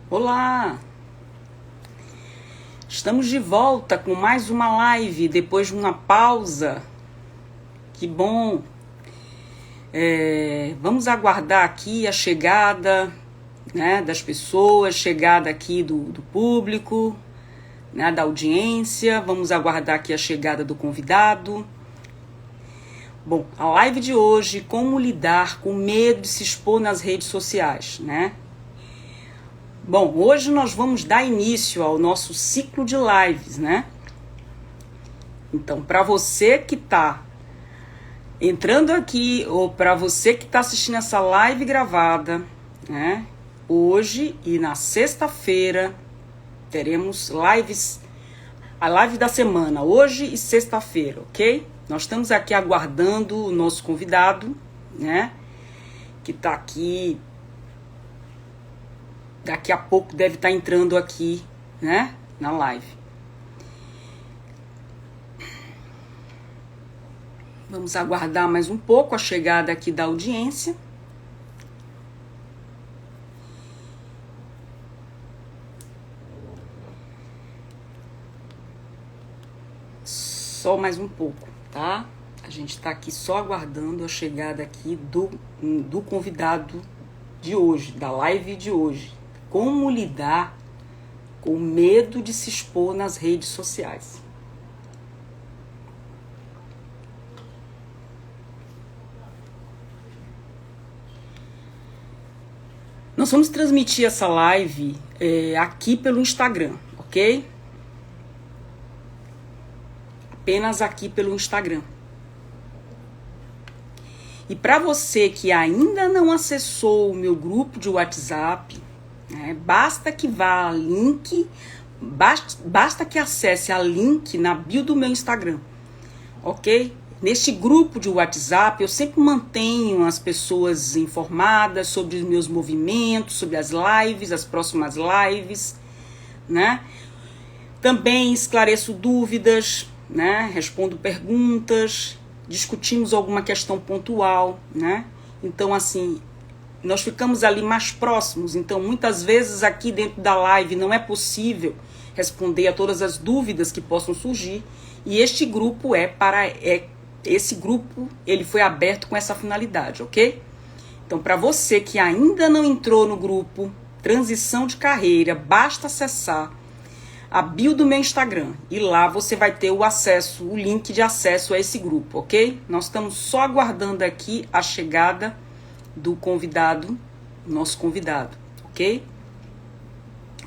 Olá! Estamos de volta com mais uma live depois de uma pausa. Que bom! Vamos aguardar aqui a chegada, né, das pessoas, chegada aqui do público, né, da audiência. Vamos aguardar aqui a chegada do convidado. Bom, a live de hoje, como lidar com medo de se expor nas redes sociais, né? Bom, hoje nós vamos dar início ao nosso ciclo de lives, né? Então, para você que está entrando aqui ou para você que está assistindo essa live gravada, né? Hoje e na sexta-feira teremos lives, a live da semana, hoje e sexta-feira, ok? Nós estamos aqui aguardando o nosso convidado, né? Que está aqui. Daqui a pouco deve estar entrando aqui, né, na live. Vamos aguardar mais um pouco a chegada aqui da audiência. Só mais um pouco, tá? A gente está aqui só aguardando a chegada aqui do convidado de hoje, da live de hoje. Como lidar com o medo de se expor nas redes sociais. Nós vamos transmitir essa live aqui pelo Instagram, ok? Apenas aqui pelo Instagram. E para você que ainda não acessou o meu grupo de WhatsApp, basta que vá a link, basta que acesse a link na bio do meu Instagram, ok? Neste grupo de WhatsApp eu sempre mantenho as pessoas informadas sobre os meus movimentos, sobre as lives, as próximas lives, né? Também esclareço dúvidas, né? Respondo perguntas, discutimos alguma questão pontual, né? Então, assim, nós ficamos ali mais próximos. Então, muitas vezes aqui dentro da live não é possível responder a todas as dúvidas que possam surgir. E este grupo esse grupo, ele foi aberto com essa finalidade, ok? Então, para você que ainda não entrou no grupo Transição de Carreira, basta acessar a bio do meu Instagram e lá você vai ter o link de acesso a esse grupo, ok? Nós estamos só aguardando aqui a chegada do convidado, nosso convidado, ok?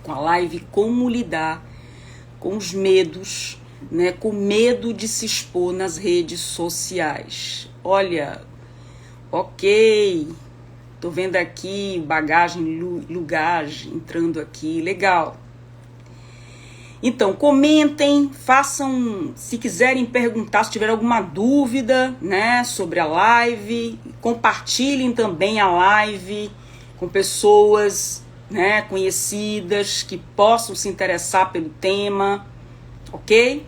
Com a live Como Lidar com os Medos, né? Com medo de se expor nas redes sociais. Olha, ok, tô vendo aqui bagagem, lugagem entrando aqui, legal. Então, comentem, façam, se quiserem perguntar, se tiver alguma dúvida, né, sobre a live, compartilhem também a live com pessoas, né, conhecidas que possam se interessar pelo tema, ok?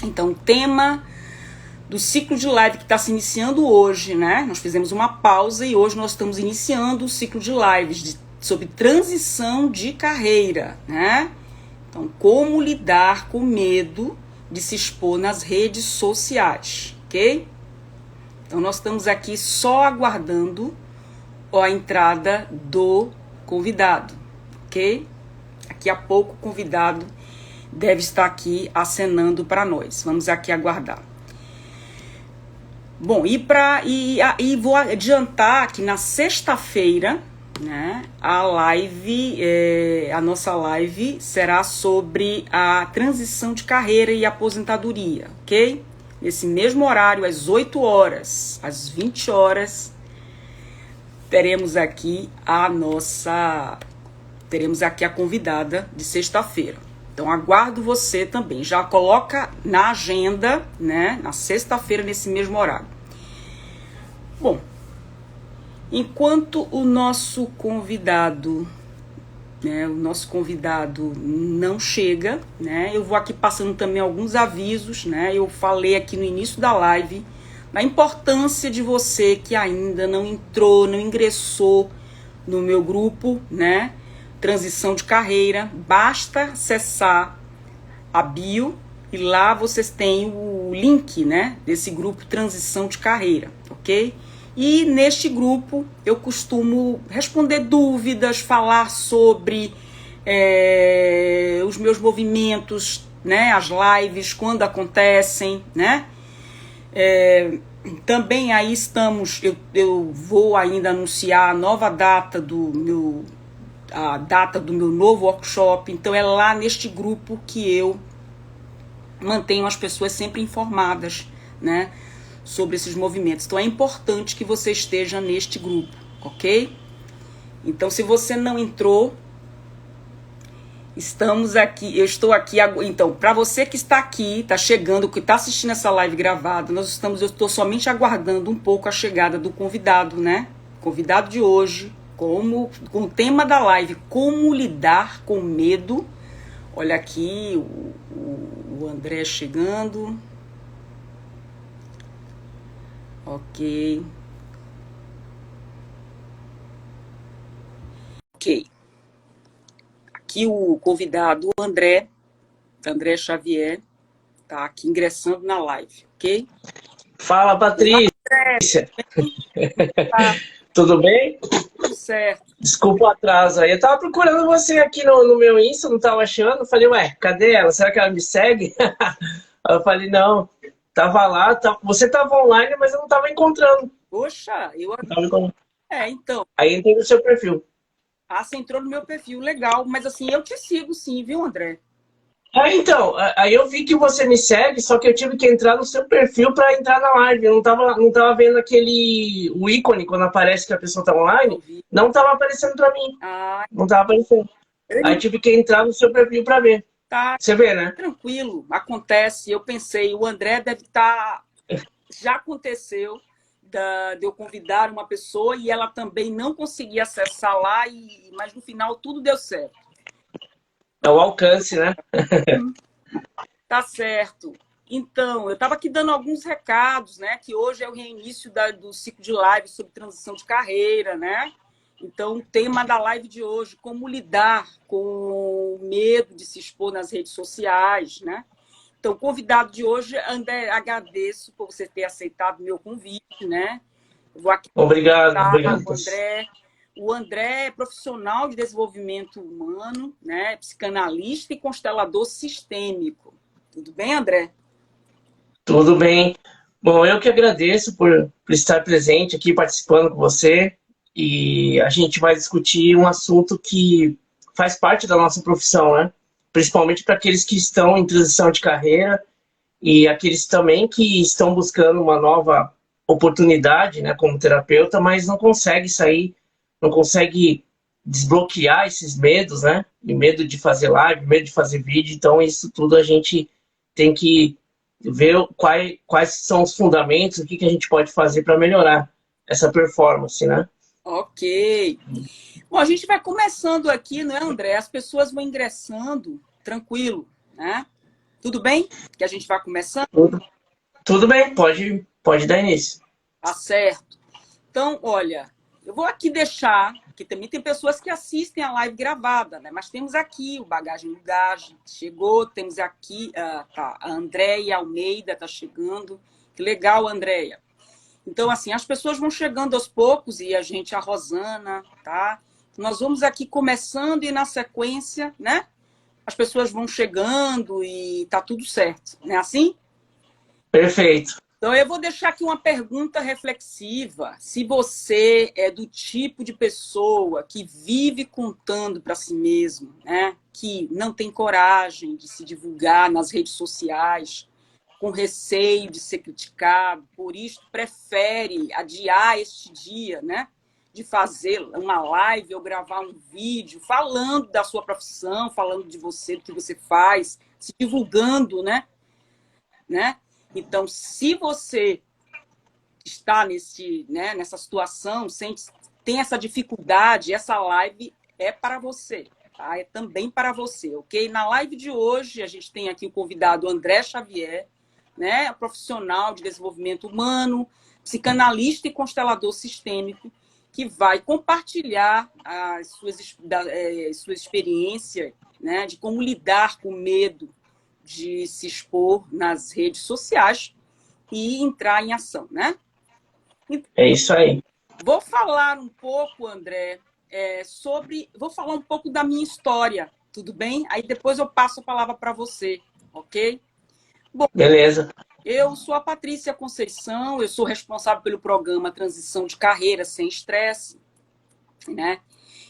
Então, o tema do ciclo de live que está se iniciando hoje, né, nós fizemos uma pausa e hoje nós estamos iniciando o ciclo de lives sobre transição de carreira, né? Então, como lidar com o medo de se expor nas redes sociais, ok? Então, nós estamos aqui só aguardando a entrada do convidado, ok? Daqui a pouco o convidado deve estar aqui acenando para nós. Vamos aqui aguardar. Bom, e vou adiantar que na sexta-feira, né, a nossa live será sobre a transição de carreira e aposentadoria, ok? Nesse mesmo horário, às 8 horas, às 20 horas, teremos aqui a convidada de sexta-feira. Então, aguardo você também. Já coloca na agenda, né, na sexta-feira, nesse mesmo horário. Bom, enquanto o nosso convidado não chega, né, eu vou aqui passando também alguns avisos, né, eu falei aqui no início da live da importância de você que ainda não entrou, não ingressou no meu grupo, né, Transição de Carreira. Basta acessar a bio e lá vocês têm o link, né, desse grupo Transição de Carreira, ok? E neste grupo eu costumo responder dúvidas, falar sobre os meus movimentos, né, as lives, quando acontecem, né? Também aí estamos, eu vou ainda anunciar a nova data a data do meu novo workshop, então é lá neste grupo que eu mantenho as pessoas sempre informadas, né, sobre esses movimentos. Então é importante que você esteja neste grupo, ok? Então se você não entrou, estamos aqui, eu estou aqui, então, para você que está aqui, está chegando, que está assistindo essa live gravada, eu estou somente aguardando um pouco a chegada do convidado, né? Convidado de hoje, com o tema da live, como lidar com medo. Olha aqui, o André chegando. Ok. Ok. Aqui o convidado, o André Xavier, tá aqui ingressando na live, ok? Fala, Patrícia. Tudo bem? Tudo certo. Desculpa o atraso aí. Eu tava procurando você aqui no meu Insta, não tava achando. Falei, ué, cadê ela? Será que ela me segue? Aí eu falei, não, tava lá. Você tava online, mas eu não tava encontrando. Poxa, então. Aí entrei no seu perfil. Você entrou no meu perfil, legal. Mas assim, eu te sigo sim, viu, André? Então, aí eu vi que você me segue, só que eu tive que entrar no seu perfil para entrar na live. Eu não tava vendo o ícone quando aparece que a pessoa tá online, não tava aparecendo para mim. Não tava aparecendo. Aí tive que entrar no seu perfil para ver. Tá. Você vê, né? Tranquilo, acontece. Eu pensei, o André deve estar. Já aconteceu de eu convidar uma pessoa e ela também não conseguia acessar lá, mas no final tudo deu certo. É o alcance, né? Tá certo. Então, eu estava aqui dando alguns recados, né? Que hoje é o reinício do ciclo de live sobre transição de carreira, né? Então, o tema da live de hoje, como lidar com o medo de se expor nas redes sociais, né? Então, o convidado de hoje, André, agradeço por você ter aceitado o meu convite, né? Eu vou aqui Obrigado. O André é profissional de desenvolvimento humano, né? Psicanalista e constelador sistêmico. Tudo bem, André? Tudo bem. Bom, eu que agradeço por estar presente aqui, participando com você. E a gente vai discutir um assunto que faz parte da nossa profissão, né? Principalmente para aqueles que estão em transição de carreira e aqueles também que estão buscando uma nova oportunidade, né, como terapeuta, mas não consegue sair, não consegue desbloquear esses medos, né? E medo de fazer live, medo de fazer vídeo. Então, isso tudo a gente tem que ver quais são os fundamentos, o que a gente pode fazer para melhorar essa performance, né? Ok. Bom, a gente vai começando aqui, né, André? As pessoas vão ingressando, tranquilo, né? Tudo bem que a gente vai começando? Tudo bem, pode dar início. Tá certo. Então, olha, eu vou aqui deixar, que também tem pessoas que assistem a live gravada, né? Mas temos aqui o Bagagem no Gage, chegou, temos aqui a Andréia Almeida, tá chegando. Que legal, Andréia. Então, assim, as pessoas vão chegando aos poucos e a Rosana, tá? Nós vamos aqui começando e na sequência, né? As pessoas vão chegando e tá tudo certo, não é assim? Perfeito. Então, eu vou deixar aqui uma pergunta reflexiva. Se você é do tipo de pessoa que vive contando para si mesmo, né? Que não tem coragem de se divulgar nas redes sociais, com receio de ser criticado, por isso prefere adiar este dia, né? De fazer uma live ou gravar um vídeo falando da sua profissão, falando de você, do que você faz, se divulgando, né? Então, se você está nessa situação, tem essa dificuldade, essa live é para você, tá? É também para você, ok? Na live de hoje, a gente tem aqui o convidado André Xavier, né? Profissional de desenvolvimento humano, psicanalista e constelador sistêmico. que vai compartilhar sua experiência, né, de como lidar com o medo de se expor nas redes sociais e entrar em ação, né? É isso aí. Vou falar um pouco, André, vou falar um pouco da minha história, tudo bem? Aí depois eu passo a palavra para você, ok? Bom, Beleza. eu sou a Patrícia Conceição, eu sou responsável pelo programa Transição de Carreira Sem Estresse, né?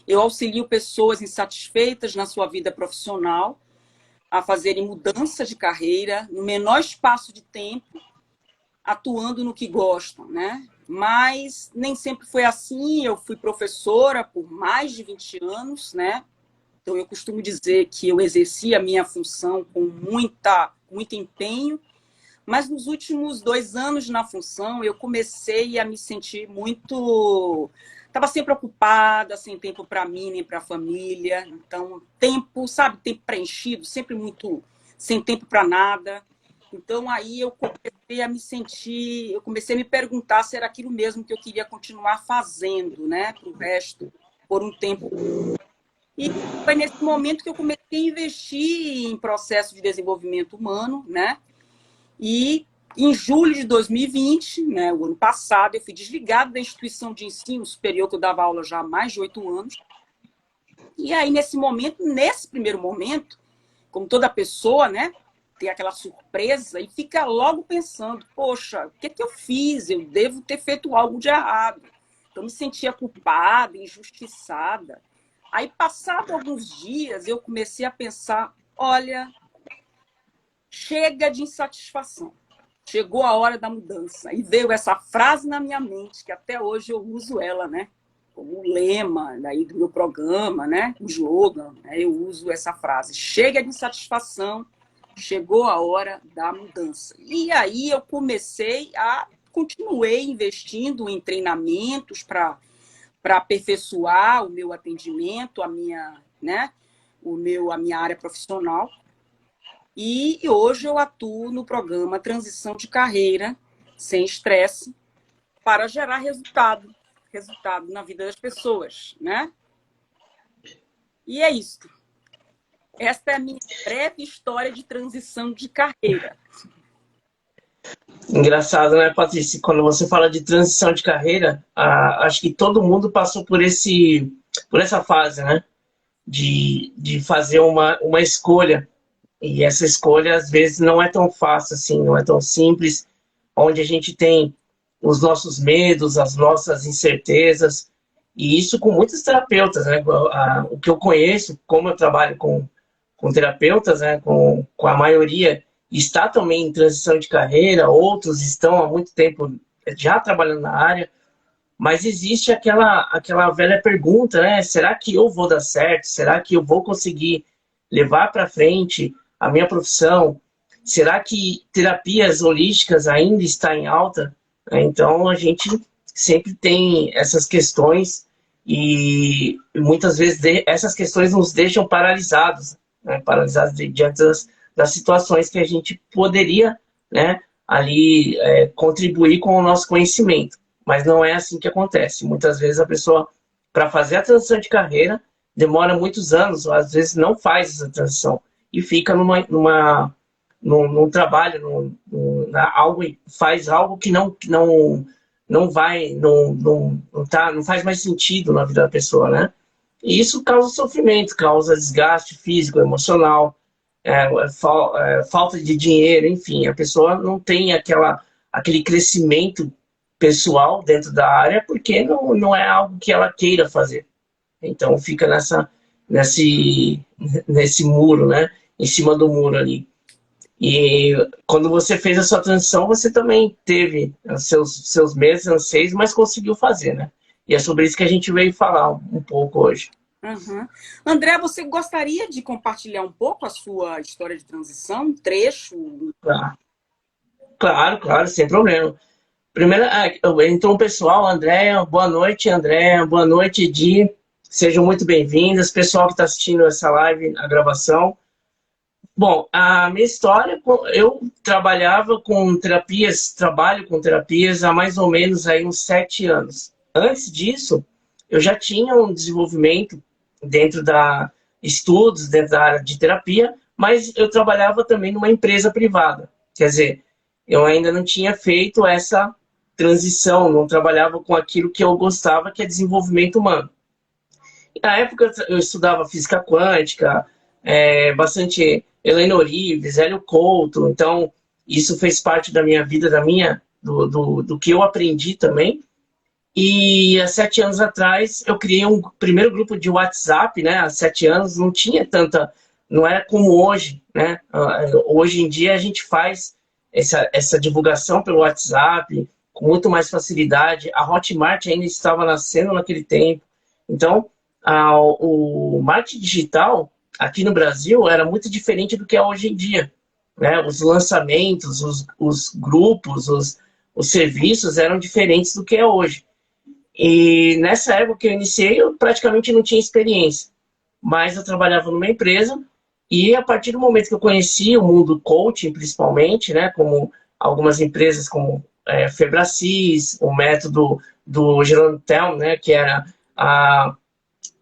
Eu auxilio pessoas insatisfeitas na sua vida profissional a fazerem mudança de carreira no menor espaço de tempo, atuando no que gostam, né? Mas nem sempre foi assim. Eu fui professora por mais de 20 anos, né? Então eu costumo dizer que eu exerci a minha função com muito empenho, mas nos últimos 2 anos na função eu comecei a me sentir muito... Estava sempre ocupada, sem tempo para mim, nem para a família. Então, tempo, sabe, tempo preenchido, sempre muito sem tempo para nada. Então, aí eu comecei a me sentir, eu comecei a me perguntar se era aquilo mesmo que eu queria continuar fazendo, né, para o resto, por um tempo. E foi nesse momento que eu comecei a investir em processo de desenvolvimento humano, né? E em julho de 2020, né, o ano passado, eu fui desligada da instituição de ensino superior que eu dava aula já há mais de 8 anos. E aí, nesse primeiro momento, como toda pessoa, né, tem aquela surpresa e fica logo pensando, poxa, o que é que eu fiz? Eu devo ter feito algo de errado. Então, me sentia culpada, injustiçada. Aí, passado alguns dias, eu comecei a pensar, olha, chega de insatisfação. Chegou a hora da mudança. E veio essa frase na minha mente, que até hoje eu uso ela, né? Como lema daí do meu programa, né? O slogan, né? Eu uso essa frase. Chega de insatisfação, chegou a hora da mudança. E aí eu continuei investindo em treinamentos para aperfeiçoar o meu atendimento, a minha área profissional. E hoje eu atuo no programa Transição de Carreira Sem Estresse para gerar resultado na vida das pessoas, né? E é isso. Esta é a minha breve história de transição de carreira. Engraçado, né, Patrícia? Quando você fala de transição de carreira, acho que todo mundo passou por essa fase, né? De fazer uma escolha. E essa escolha, às vezes, não é tão fácil assim, não é tão simples, onde a gente tem os nossos medos, as nossas incertezas, e isso com muitos terapeutas, né? O que eu conheço, como eu trabalho com terapeutas, né? Com a maioria, está também em transição de carreira, outros estão há muito tempo já trabalhando na área, mas existe aquela velha pergunta, né? Será que eu vou dar certo? Será que eu vou conseguir levar para frente a minha profissão? Será que terapias holísticas ainda está em alta? Então, a gente sempre tem essas questões e muitas vezes essas questões nos deixam paralisados, né? Paralisados diante das situações que a gente poderia, né, ali contribuir com o nosso conhecimento. Mas não é assim que acontece. Muitas vezes a pessoa, para fazer a transição de carreira, demora muitos anos, ou às vezes não faz essa transição e fica num trabalho, faz algo que não vai, não faz mais sentido na vida da pessoa, né? E isso causa sofrimento, causa desgaste físico, emocional, falta de dinheiro, enfim, a pessoa não tem aquele crescimento pessoal dentro da área porque não é algo que ela queira fazer. Então fica nesse muro, né? Em cima do muro ali. E quando você fez a sua transição, você também teve seus meses, anseios, mas conseguiu fazer, né? E é sobre isso que a gente veio falar um pouco hoje. Uhum. André, você gostaria de compartilhar um pouco a sua história de transição, um trecho? Claro, sem problema. Primeiro, entrou um pessoal, Andréia, boa noite, Edi, sejam muito bem-vindas, pessoal que está assistindo essa live, a gravação. Bom, a minha história, eu trabalho com terapias há mais ou menos aí uns 7 anos. Antes disso, eu já tinha um desenvolvimento dentro da estudos, dentro da área de terapia, mas eu trabalhava também numa empresa privada. Quer dizer, eu ainda não tinha feito essa transição, não trabalhava com aquilo que eu gostava, que é desenvolvimento humano. E na época eu estudava física quântica, bastante Helena Orives, Hélio Couto, então isso fez parte da minha vida, do que eu aprendi também. E há 7 anos atrás eu criei um primeiro grupo de WhatsApp, né? Há 7 anos não tinha tanta, não era como hoje, né? Hoje em dia a gente faz essa divulgação pelo WhatsApp com muito mais facilidade. A Hotmart ainda estava nascendo naquele tempo. Então, o marketing digital aqui no Brasil era muito diferente do que é hoje em dia, né? Os lançamentos, os grupos, os serviços eram diferentes do que é hoje. E nessa época que eu iniciei, eu praticamente não tinha experiência, mas eu trabalhava numa empresa e a partir do momento que eu conheci o mundo coaching, principalmente, né, como algumas empresas como Febracis, o método do Jerome Tell, né, que era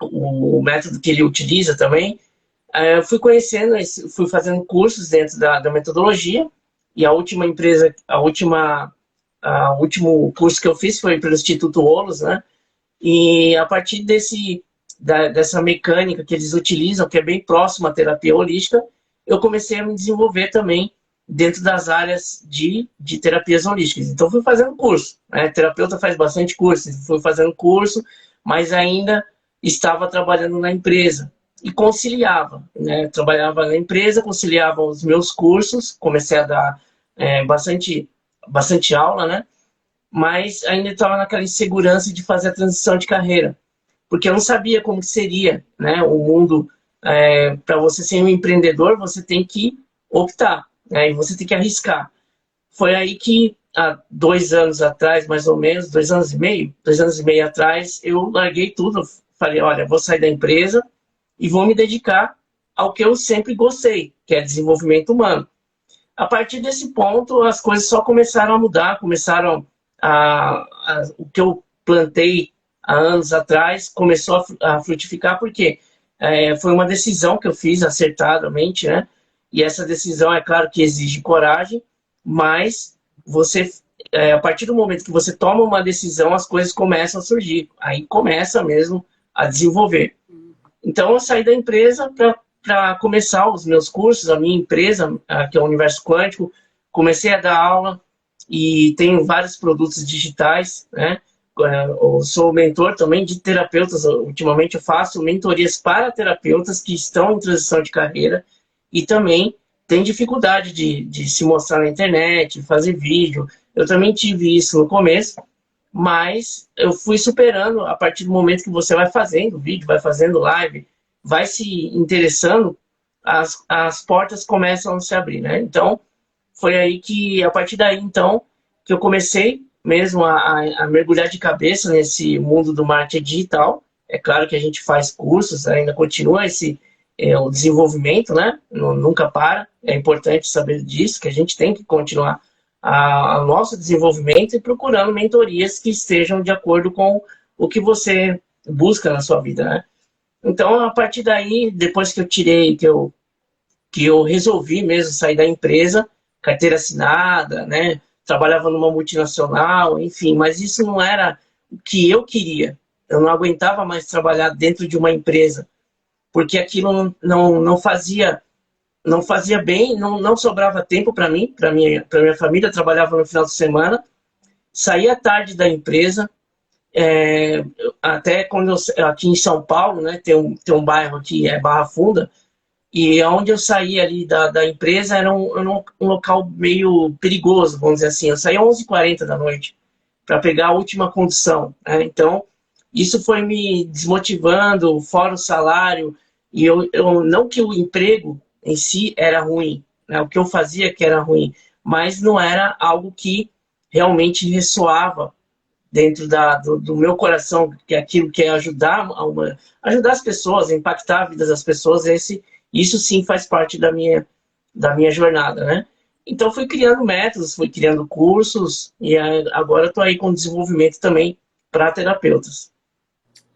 o método que ele utiliza também, eu fui conhecendo, fui fazendo cursos dentro da metodologia e a última empresa, o último curso que eu fiz foi pelo Instituto Holos, né? E a partir dessa mecânica que eles utilizam, que é bem próxima à terapia holística, eu comecei a me desenvolver também dentro das áreas de terapias holísticas. Então, fui fazendo curso, né? Terapeuta faz bastante curso, fui fazendo curso, mas ainda estava trabalhando na empresa e conciliava, né? Trabalhava na empresa, conciliava os meus cursos, comecei a dar bastante aula, né? Mas ainda estava naquela insegurança de fazer a transição de carreira, porque eu não sabia como seria, né? O mundo, para você ser um empreendedor, você tem que optar, né? E você tem que arriscar. Foi aí que, há 2 anos atrás, mais ou menos, 2 anos e meio atrás, eu larguei tudo, falei, olha, vou sair da empresa e vou me dedicar ao que eu sempre gostei, que é desenvolvimento humano. A partir desse ponto, as coisas só começaram a mudar, o que eu plantei há anos atrás começou a frutificar, porque foi uma decisão que eu fiz acertadamente, né? E essa decisão, é claro que exige coragem, mas a partir do momento que você toma uma decisão, as coisas começam a surgir. Aí começa mesmo a desenvolver. Então, eu saí da empresa para começar os meus cursos, a minha empresa, que é o Universo Quântico. Comecei a dar aula e tenho vários produtos digitais, né? Eu sou mentor também de terapeutas. Ultimamente eu faço mentorias para terapeutas que estão em transição de carreira e também têm dificuldade de se mostrar na internet, fazer vídeo. Eu também tive isso no começo, mas eu fui superando a partir do momento que você vai fazendo vídeo, vai fazendo live, vai se interessando, as portas começam a se abrir, né? Então, foi aí que, a partir daí, então, que eu comecei mesmo a mergulhar de cabeça nesse mundo do marketing digital. É claro que a gente faz cursos, ainda continua o desenvolvimento, né? Nunca para, é importante saber disso, que a gente tem que continuar o nosso desenvolvimento e procurando mentorias que estejam de acordo com o que você busca na sua vida, né? Então, a partir daí, depois que eu resolvi mesmo sair da empresa, carteira assinada, né? Trabalhava numa multinacional, enfim, mas isso não era o que eu queria. Eu não aguentava mais trabalhar dentro de uma empresa, porque aquilo não fazia bem, não sobrava tempo para mim, para minha família. Eu trabalhava no final de semana, saía tarde da empresa, até quando aqui em São Paulo, né, tem um bairro aqui, Barra Funda, e onde eu saía ali da empresa era um local meio perigoso, vamos dizer assim. Eu saía às 11h40 da noite para pegar a última condução, né? Então, isso foi me desmotivando, fora o salário. E eu não que o emprego em si era ruim, né? O que eu fazia que era ruim, mas não era algo que realmente ressoava dentro do meu coração, que é aquilo que é ajudar as pessoas, impactar a vida das pessoas. Isso sim faz parte da minha jornada, né? Então, fui criando métodos, fui criando cursos e agora estou aí com desenvolvimento também para terapeutas.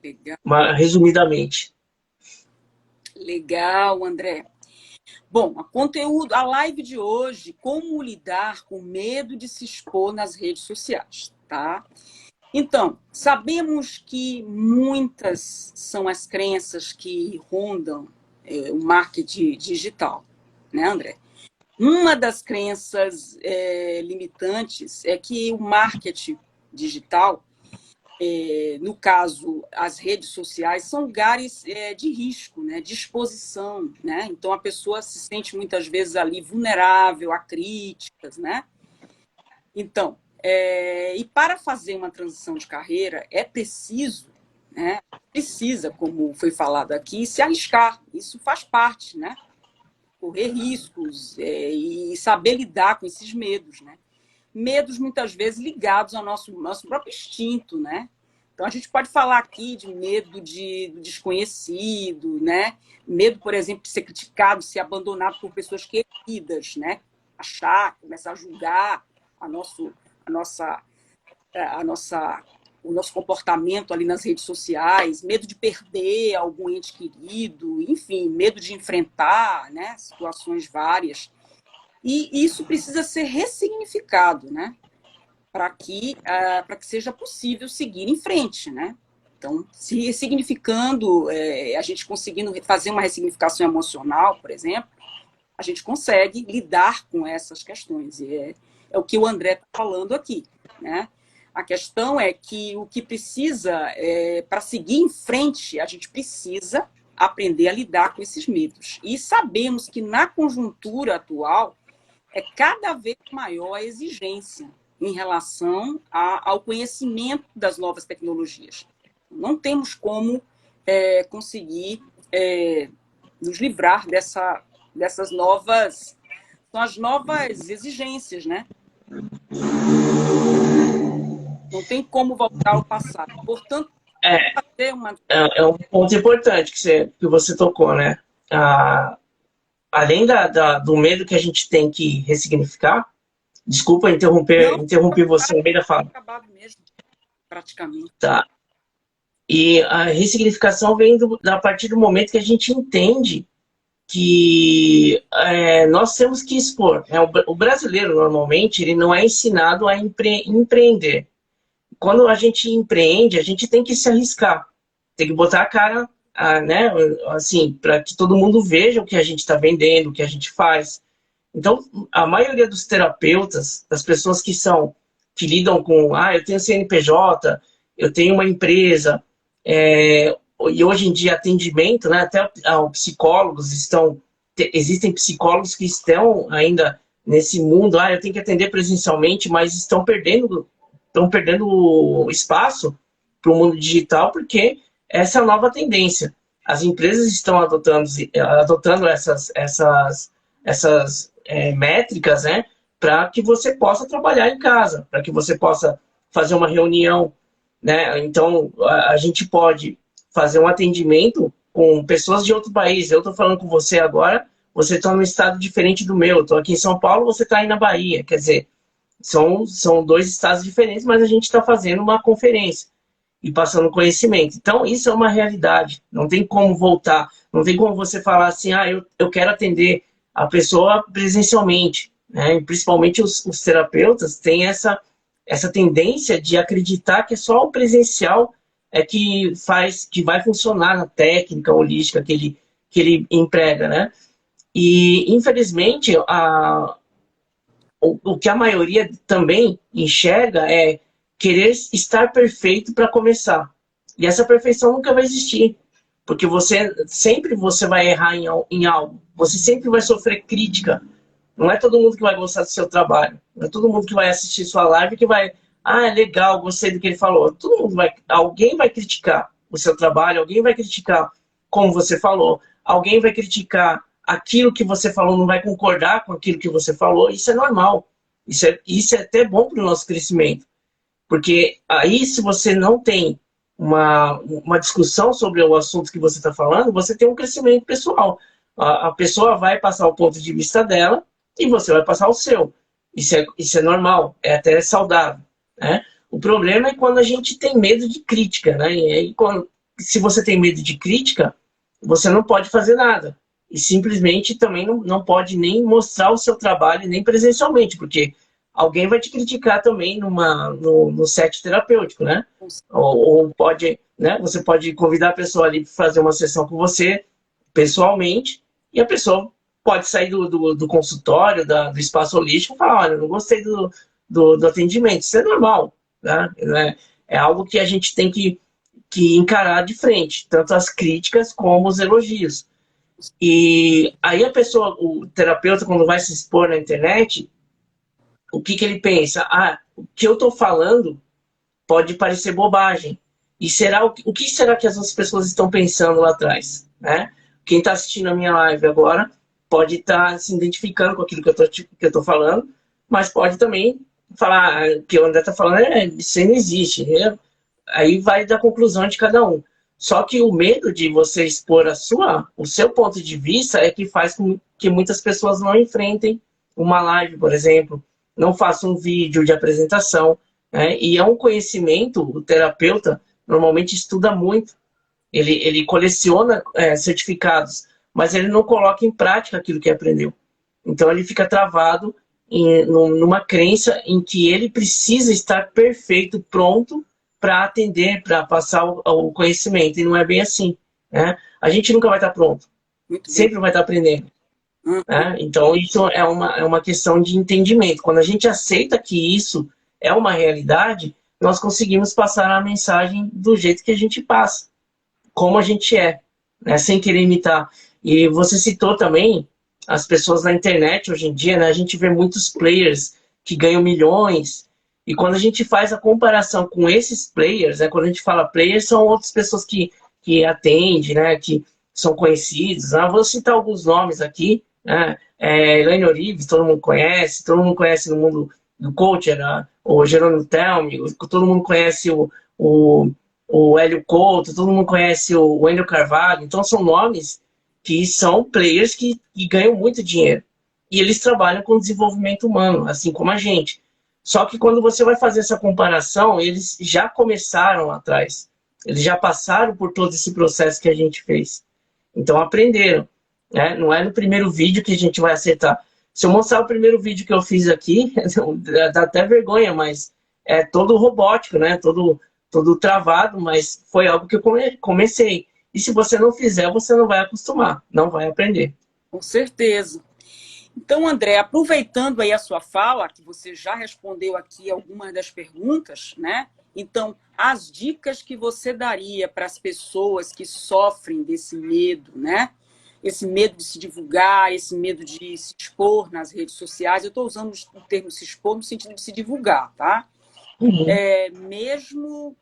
Legal, resumidamente. legal, André. Bom, a live de hoje, como lidar com medo de se expor nas redes sociais, tá? Então, sabemos que muitas são as crenças que rondam o marketing digital, né, André? Uma das crenças limitantes é que o marketing digital, no caso, as redes sociais, são lugares de risco, né, de exposição, né? Então, a pessoa se sente muitas vezes ali vulnerável a críticas, né? Então, e para fazer uma transição de carreira, é preciso, né? Precisa, como foi falado aqui, se arriscar. Isso faz parte, né? Correr riscos e saber lidar com esses medos, né? Medos muitas vezes ligados ao nosso próprio instinto, né? Então a gente pode falar aqui de medo do desconhecido, né? Medo, por exemplo, de ser criticado, ser abandonado por pessoas queridas, né? Achar, começar a julgar a nossa, o nosso comportamento ali nas redes sociais, medo de perder algum ente querido, enfim, medo de enfrentar, né, situações várias. E isso precisa ser ressignificado, né, para que seja possível seguir em frente, né? Então, se ressignificando, a gente conseguindo fazer uma ressignificação emocional, por exemplo, a gente consegue lidar com essas questões. E é o que o André está falando aqui, né? A questão é que o que precisa, para seguir em frente, a gente precisa aprender a lidar com esses medos. E sabemos que na conjuntura atual é cada vez maior a exigência em relação ao conhecimento das novas tecnologias. Não temos como conseguir nos livrar dessas novas, são as novas exigências, né? Não tem como voltar ao passado. Portanto, fazer uma... É um ponto importante que você tocou, né? Além do medo que a gente tem que ressignificar, desculpa interromper você no meio da fala. Acabado mesmo, praticamente. Tá. E a ressignificação vem a partir do momento que a gente entende que nós temos que expor. O brasileiro, normalmente, ele não é ensinado a empreender. Quando a gente empreende, a gente tem que se arriscar. Tem que botar a cara, né, assim, para que todo mundo veja o que a gente está vendendo, o que a gente faz. Então, a maioria dos terapeutas, das pessoas que lidam com, eu tenho CNPJ, eu tenho uma empresa, e hoje em dia atendimento, né, até psicólogos existem psicólogos que estão ainda nesse mundo, eu tenho que atender presencialmente, mas estão perdendo espaço para o mundo digital, porque essa é a nova tendência. As empresas estão adotando essas métricas, né, para que você possa trabalhar em casa, para que você possa fazer uma reunião, né? Então, a gente pode fazer um atendimento com pessoas de outro país. Eu estou falando com você agora, você está num estado diferente do meu. Estou aqui em São Paulo, você está aí na Bahia. Quer dizer, são dois estados diferentes, mas a gente está fazendo uma conferência e passando conhecimento. Então, isso é uma realidade. Não tem como voltar. Não tem como você falar assim, eu quero atender a pessoa presencialmente, né? E principalmente os terapeutas têm essa tendência de acreditar que é só o presencial que vai funcionar na técnica holística que ele emprega, né? E, infelizmente, o que a maioria também enxerga é querer estar perfeito para começar. E essa perfeição nunca vai existir. Porque sempre você vai errar em algo. Você sempre vai sofrer crítica. Não é todo mundo que vai gostar do seu trabalho. Não é todo mundo que vai assistir sua live que vai... legal, gostei do que ele falou. Alguém vai criticar o seu trabalho, alguém vai criticar como você falou, alguém vai criticar aquilo que você falou, não vai concordar com aquilo que você falou. Isso é normal. Isso é até bom para o nosso crescimento. Porque aí, se você não tem uma discussão sobre o assunto que você está falando, você tem um crescimento pessoal. A pessoa vai passar o ponto de vista dela e você vai passar o seu. Isso é normal, é até saudável, né? O problema é quando a gente tem medo de crítica, né? E aí, se você tem medo de crítica, você não pode fazer nada. E simplesmente também não pode nem mostrar o seu trabalho, nem presencialmente, porque alguém vai te criticar também no set terapêutico, né? Ou pode, né? Você pode convidar a pessoa ali para fazer uma sessão com você, pessoalmente, e a pessoa pode sair do consultório, do espaço holístico e falar, olha, eu não gostei do atendimento. Isso é normal, né? É algo que a gente tem que encarar de frente, tanto as críticas como os elogios. E aí a pessoa, o terapeuta, quando vai se expor na internet, o que ele pensa? Ah, o que eu estou falando pode parecer bobagem. E o que será que as outras pessoas estão pensando lá atrás? Né? Quem está assistindo a minha live agora pode estar se identificando com aquilo que eu estou falando, mas pode também falar que o André está falando, isso aí não existe. Aí vai da conclusão de cada um. Só que o medo de você expor o seu ponto de vista é que faz com que muitas pessoas não enfrentem uma live, por exemplo, não façam um vídeo de apresentação, né? E é um conhecimento, o terapeuta normalmente estuda muito, ele coleciona certificados, mas ele não coloca em prática aquilo que aprendeu. Então ele fica travado numa crença em que ele precisa estar perfeito, pronto, para atender, para passar o conhecimento. E não é bem assim. Né? A gente nunca vai estar pronto. Sempre vai estar aprendendo. Né? Então, isso é uma questão de entendimento. Quando a gente aceita que isso é uma realidade, nós conseguimos passar a mensagem do jeito que a gente passa. Como a gente é. Né? Sem querer imitar. E você citou também as pessoas na internet hoje em dia, né? A gente vê muitos players que ganham milhões. E quando a gente faz a comparação com esses players, quando a gente fala players, são outras pessoas que atendem, né, que são conhecidos. Vou citar alguns nomes aqui. Né? Elaine Orives, todo mundo conhece no mundo do coach, o Jerônimo Telmi, todo mundo conhece o Hélio Couto, todo mundo conhece o Wendel Carvalho. Então são nomes que são players que ganham muito dinheiro. E eles trabalham com desenvolvimento humano, assim como a gente. Só que quando você vai fazer essa comparação, eles já começaram lá atrás. Eles já passaram por todo esse processo que a gente fez. Então aprenderam. Né? Não é no primeiro vídeo que a gente vai acertar. Se eu mostrar o primeiro vídeo que eu fiz aqui, dá até vergonha, mas é todo robótico, né? Todo travado, mas foi algo que eu comecei. E se você não fizer, você não vai acostumar, não vai aprender. Com certeza. Então, André, aproveitando aí a sua fala, que você já respondeu aqui algumas das perguntas, né? Então, as dicas que você daria para as pessoas que sofrem desse medo, né? Esse medo de se divulgar, esse medo de se expor nas redes sociais. Eu estou usando o termo se expor no sentido de se divulgar, tá? Uhum. Mesmo,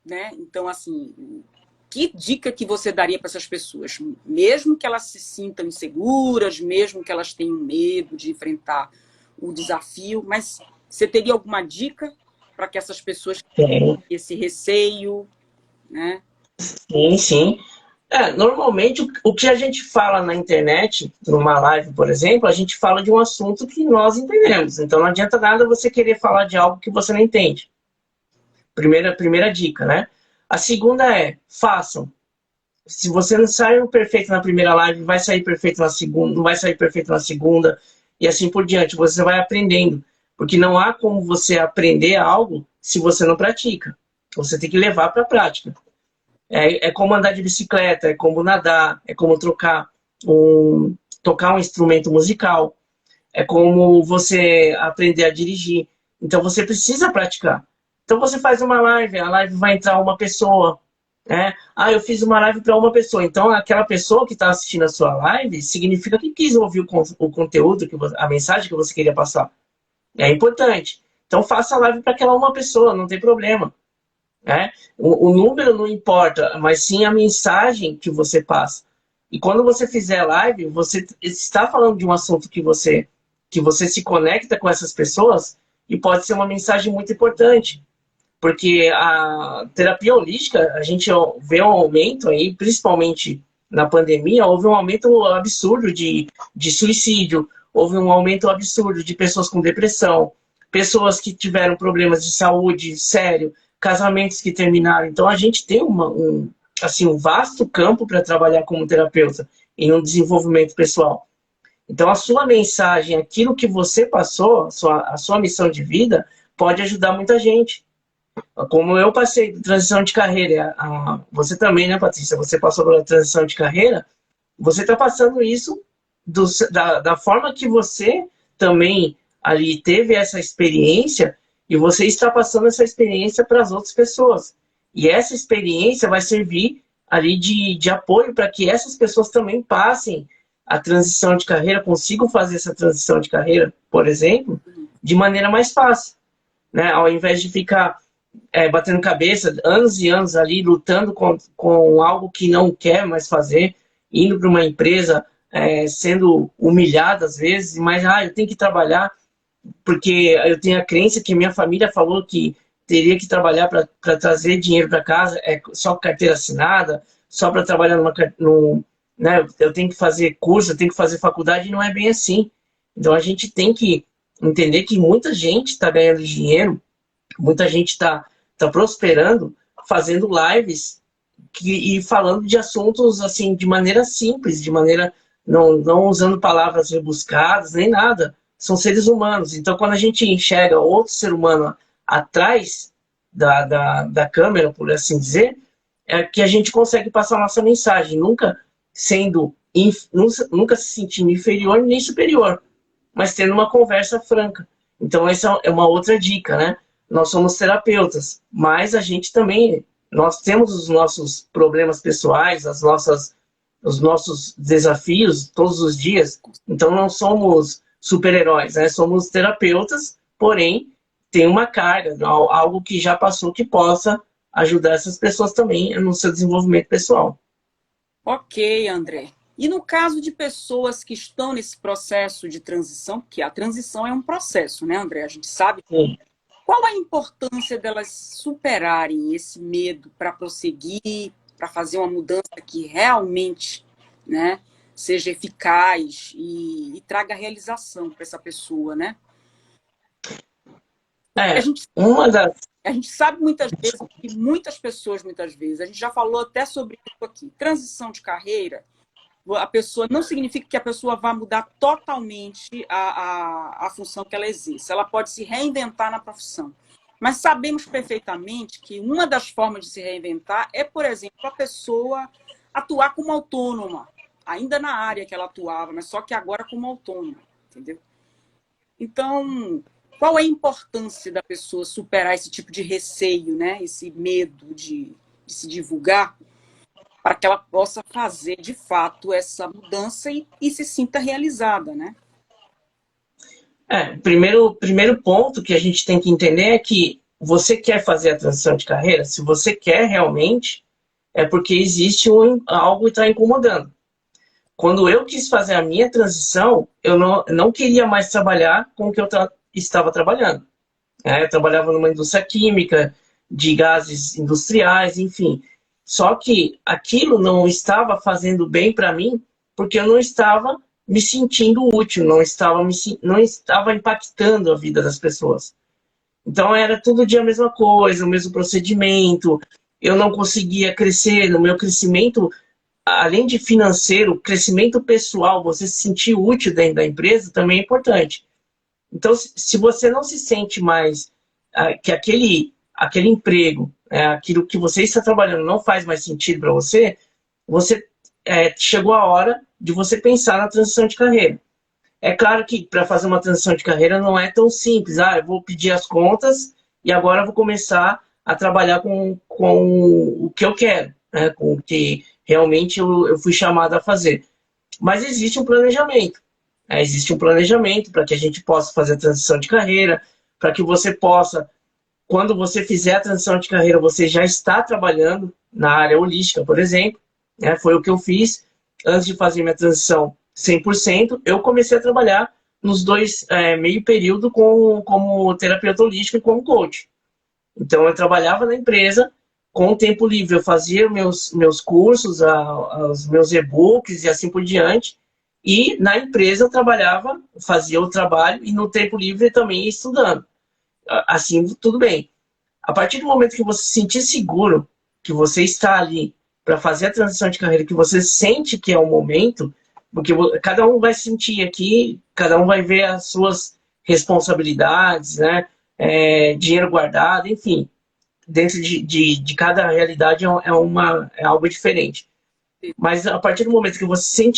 né? Então, assim, que dica que você daria para essas pessoas? Mesmo que elas se sintam inseguras, mesmo que elas tenham medo de enfrentar o desafio, mas você teria alguma dica para que essas pessoas tenham esse receio, né? Sim, sim. Normalmente, o que a gente fala na internet, numa live, por exemplo, a gente fala de um assunto que nós entendemos. Então, não adianta nada você querer falar de algo que você não entende. Primeira dica, né? A segunda façam. Se você não saiu perfeito na primeira live, vai sair perfeito na segunda, não vai sair perfeito na segunda, e assim por diante. Você vai aprendendo. Porque não há como você aprender algo se você não pratica. Você tem que levar para a prática. É como andar de bicicleta, é como nadar, é como tocar um instrumento musical, é como você aprender a dirigir. Então você precisa praticar. Então você faz uma live, a live vai entrar uma pessoa, né? Eu fiz uma live para uma pessoa. Então aquela pessoa que está assistindo a sua live significa que quis ouvir o conteúdo, a mensagem que você queria passar. É importante. Então faça a live para aquela uma pessoa, não tem problema. Né? O número não importa, mas sim a mensagem que você passa. E quando você fizer live, você está falando de um assunto que você se conecta com essas pessoas e pode ser uma mensagem muito importante. Porque a terapia holística, a gente vê um aumento aí, principalmente na pandemia, houve um aumento absurdo de suicídio, houve um aumento absurdo de pessoas com depressão, pessoas que tiveram problemas de saúde sério, casamentos que terminaram. Então, a gente tem assim, um vasto campo para trabalhar como terapeuta em um desenvolvimento pessoal. Então, a sua mensagem, aquilo que você passou, a sua missão de vida, pode ajudar muita gente. Como eu passei por transição de carreira, você também, né, Patrícia? Você passou pela transição de carreira, você está passando isso da forma que você também ali teve essa experiência e você está passando essa experiência para as outras pessoas. E essa experiência vai servir ali de apoio para que essas pessoas também passem a transição de carreira, consigam fazer essa transição de carreira, por exemplo, de maneira mais fácil, né? Ao invés de ficar batendo cabeça anos e anos ali, lutando com algo que não quer mais fazer, indo para uma empresa, sendo humilhado às vezes, mas eu tenho que trabalhar porque eu tenho a crença que minha família falou que teria que trabalhar para trazer dinheiro para casa, só com carteira assinada, só para trabalhar né, eu tenho que fazer curso, eu tenho que fazer faculdade, e não é bem assim. Então a gente tem que entender que muita gente está ganhando dinheiro, muita gente está prosperando, fazendo lives e falando de assuntos assim de maneira simples, de maneira não usando palavras rebuscadas nem nada. São seres humanos. Então, quando a gente enxerga outro ser humano atrás da câmera, por assim dizer, é que a gente consegue passar a nossa mensagem, nunca nunca se sentindo inferior nem superior, mas tendo uma conversa franca. Então, essa é uma outra dica, né? Nós somos terapeutas, mas a gente também, nós temos os nossos problemas pessoais, os nossos desafios todos os dias. Então, não somos super-heróis, né? Somos terapeutas, porém, tem uma carga, algo que já passou que possa ajudar essas pessoas também no seu desenvolvimento pessoal. Ok, André. E no caso de pessoas que estão nesse processo de transição, porque a transição é um processo, né, André? A gente sabe. Sim. Qual a importância delas superarem esse medo para prosseguir, para fazer uma mudança que realmente, né, seja eficaz e traga realização para essa pessoa, né? É, uma das... A gente sabe muitas vezes que muitas pessoas, muitas vezes, a gente já falou até sobre isso aqui, transição de carreira, a pessoa não significa que a pessoa vá mudar totalmente a função que ela exerce. Ela pode se reinventar na profissão. Mas sabemos perfeitamente que uma das formas de se reinventar é, por exemplo, a pessoa atuar como autônoma, ainda na área que ela atuava, mas só que agora como autônoma, entendeu? Então, qual é a importância da pessoa superar esse tipo de receio, né? Esse medo de se divulgar, para que ela possa fazer, de fato, essa mudança e se sinta realizada, né? Primeiro ponto que a gente tem que entender é que você quer fazer a transição de carreira, se você quer realmente, é porque existe algo que está incomodando. Quando eu quis fazer a minha transição, eu não queria mais trabalhar com o que eu estava trabalhando. Eu trabalhava numa indústria química, de gases industriais, enfim. Só que aquilo não estava fazendo bem para mim, porque eu não estava me sentindo útil, não estava impactando a vida das pessoas. Então era todo dia a mesma coisa, o mesmo procedimento, eu não conseguia crescer, no meu crescimento, além de financeiro, crescimento pessoal, você se sentir útil dentro da empresa também é importante. Então, se você não se sente mais que aquele emprego, aquilo que você está trabalhando não faz mais sentido para você, chegou a hora de você pensar na transição de carreira. É claro que para fazer uma transição de carreira não é tão simples. Eu vou pedir as contas e agora eu vou começar a trabalhar com o que eu quero, né? Com o que realmente eu fui chamado a fazer. Mas existe um planejamento. Existe um planejamento para que a gente possa fazer a transição de carreira, para que você possa, quando você fizer a transição de carreira, você já está trabalhando na área holística, por exemplo. Foi o que eu fiz. Antes de fazer minha transição 100%, eu comecei a trabalhar nos dois, meio período como terapeuta holístico e como coach. Então, eu trabalhava na empresa, com o tempo livre eu fazia meus cursos, os meus e-books e assim por diante. E na empresa eu trabalhava, fazia o trabalho e no tempo livre também ia estudando. Assim, tudo bem. A partir do momento que você se sentir seguro, que você está ali para fazer a transição de carreira, que você sente que é o momento, porque cada um vai sentir aqui, cada um vai ver as suas responsabilidades, né? Dinheiro guardado, enfim, dentro de cada realidade é algo diferente. Mas a partir do momento que você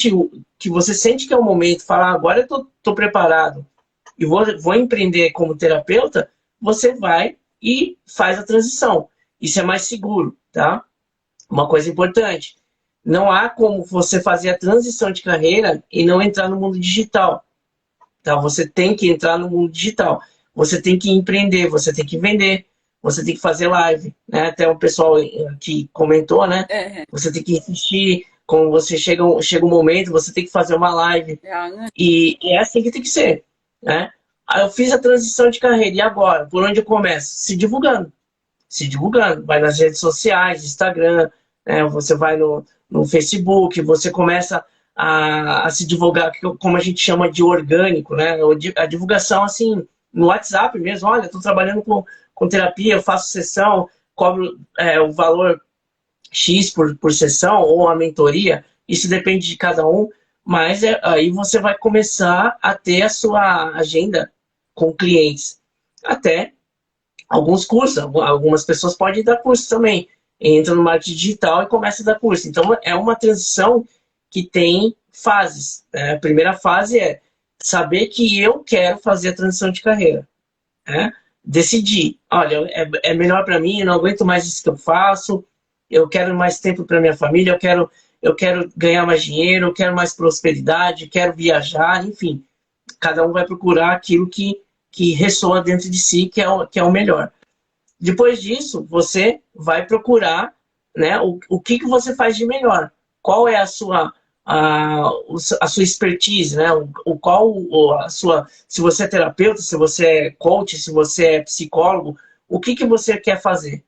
sente que é o momento, falar, agora eu tô preparado e vou empreender como terapeuta, você vai e faz a transição. Isso é mais seguro, tá? Uma coisa importante. Não há como você fazer a transição de carreira e não entrar no mundo digital. Tá? Você tem que entrar no mundo digital. Você tem que empreender, você tem que vender, você tem que fazer live, né? Até o pessoal que comentou, né? Você tem que insistir, quando você chega um momento, você tem que fazer uma live. E é assim que tem que ser, né? Aí eu fiz a transição de carreira, e agora? Por onde eu começo? Se divulgando. Se divulgando. Vai nas redes sociais, Instagram, né? Você vai no Facebook, você começa a se divulgar, como a gente chama de orgânico, né? A divulgação, assim, no WhatsApp mesmo. Olha, estou trabalhando com terapia, eu faço sessão, cobro o valor X por sessão, ou a mentoria. Isso depende de cada um, mas aí você vai começar a ter a sua agenda com clientes. Até alguns cursos, algumas pessoas podem dar curso também. Entra no marketing digital e começa a dar curso. Então, é uma transição que tem fases, né? A primeira fase é saber que eu quero fazer a transição de carreira, né? Decidir, olha, é melhor para mim, eu não aguento mais isso que eu faço, eu quero mais tempo para minha família, eu quero ganhar mais dinheiro, eu quero mais prosperidade, quero viajar, enfim. Cada um vai procurar aquilo que ressoa dentro de si, que é o melhor. Depois disso, você vai procurar, né, o que você faz de melhor. Qual é a sua expertise, né? Se você é terapeuta, se você é coach, se você é psicólogo, o que você quer fazer?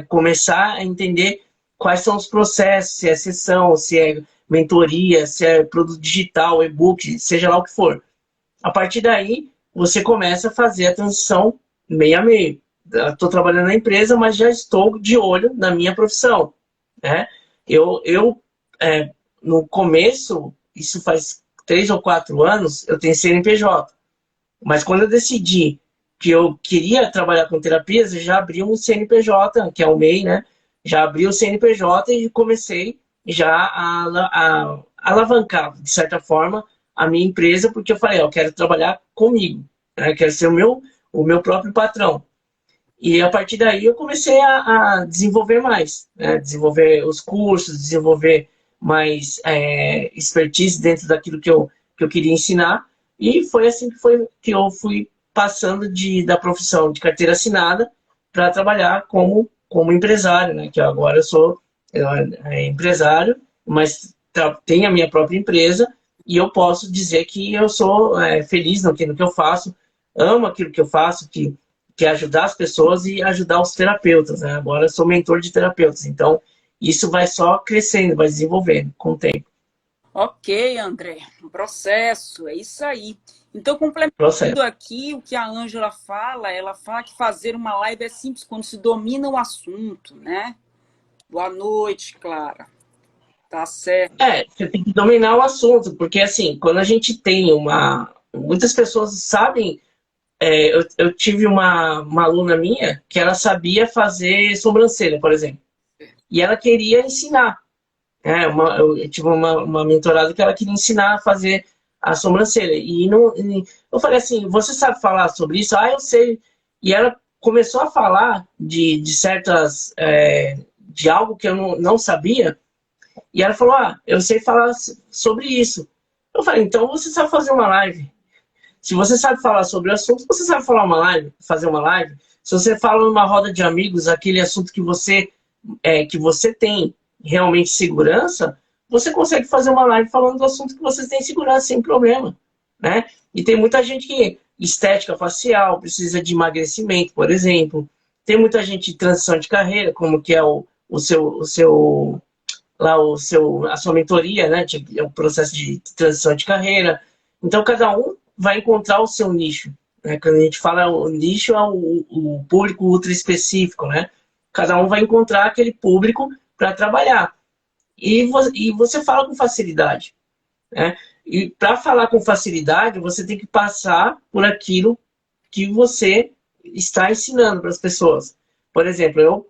Começar a entender quais são os processos, se é sessão, se é mentoria, se é produto digital, e-book, seja lá o que for. A partir daí, você começa a fazer a transição meio a meio. Estou trabalhando na empresa, mas já estou de olho na minha profissão, né? No começo, isso faz 3 ou 4 anos, eu tenho CNPJ. Mas quando eu decidi que eu queria trabalhar com terapias, eu já abri um CNPJ, que é o MEI, né? Já abri o CNPJ e comecei já a alavancar, de certa forma, a minha empresa, porque eu falei, eu quero trabalhar comigo, né? Quero ser o meu próprio patrão. E a partir daí eu comecei a desenvolver mais, né? Desenvolver os cursos, desenvolver mais expertise dentro daquilo que eu queria ensinar. E foi assim que eu fui passando da profissão de carteira assinada para trabalhar como empresário, né? Que agora eu sou empresário, mas tenho a minha própria empresa e eu posso dizer que eu sou feliz no que eu faço, amo aquilo que eu faço, que é ajudar as pessoas e ajudar os terapeutas, né? Agora eu sou mentor de terapeutas, então isso vai só crescendo, vai desenvolvendo com o tempo. Ok, André, um processo, é isso aí. Então, complementando aqui o que a Ângela fala, ela fala que fazer uma live é simples quando se domina o assunto, né? Boa noite, Clara. Tá certo. Você tem que dominar o assunto, porque assim, quando a gente tem muitas pessoas sabem. Eu tive uma aluna minha que ela sabia fazer sobrancelha, por exemplo. E ela queria ensinar. Eu tive uma mentorada que ela queria ensinar a fazer a sobrancelha. Eu falei assim, você sabe falar sobre isso? Eu sei. E ela começou a falar de certas... de algo que eu não sabia. E ela falou, eu sei falar sobre isso. Eu falei, então você sabe fazer uma live. Se você sabe falar sobre o assunto, você sabe fazer uma live. Se você fala numa roda de amigos, aquele assunto que você tem realmente segurança, você consegue fazer uma live falando do assunto que você tem segurança sem problema, né? E tem muita gente que estética facial, precisa de emagrecimento, por exemplo. Tem muita gente de transição de carreira, como que é a sua mentoria, né? É o processo de transição de carreira. Então, cada um vai encontrar o seu nicho, né? Quando a gente fala o nicho, é o público ultra específico, né? Cada um vai encontrar aquele público para trabalhar. e você fala com facilidade, né? E para falar com facilidade, você tem que passar por aquilo que você está ensinando para as pessoas. Por exemplo, eu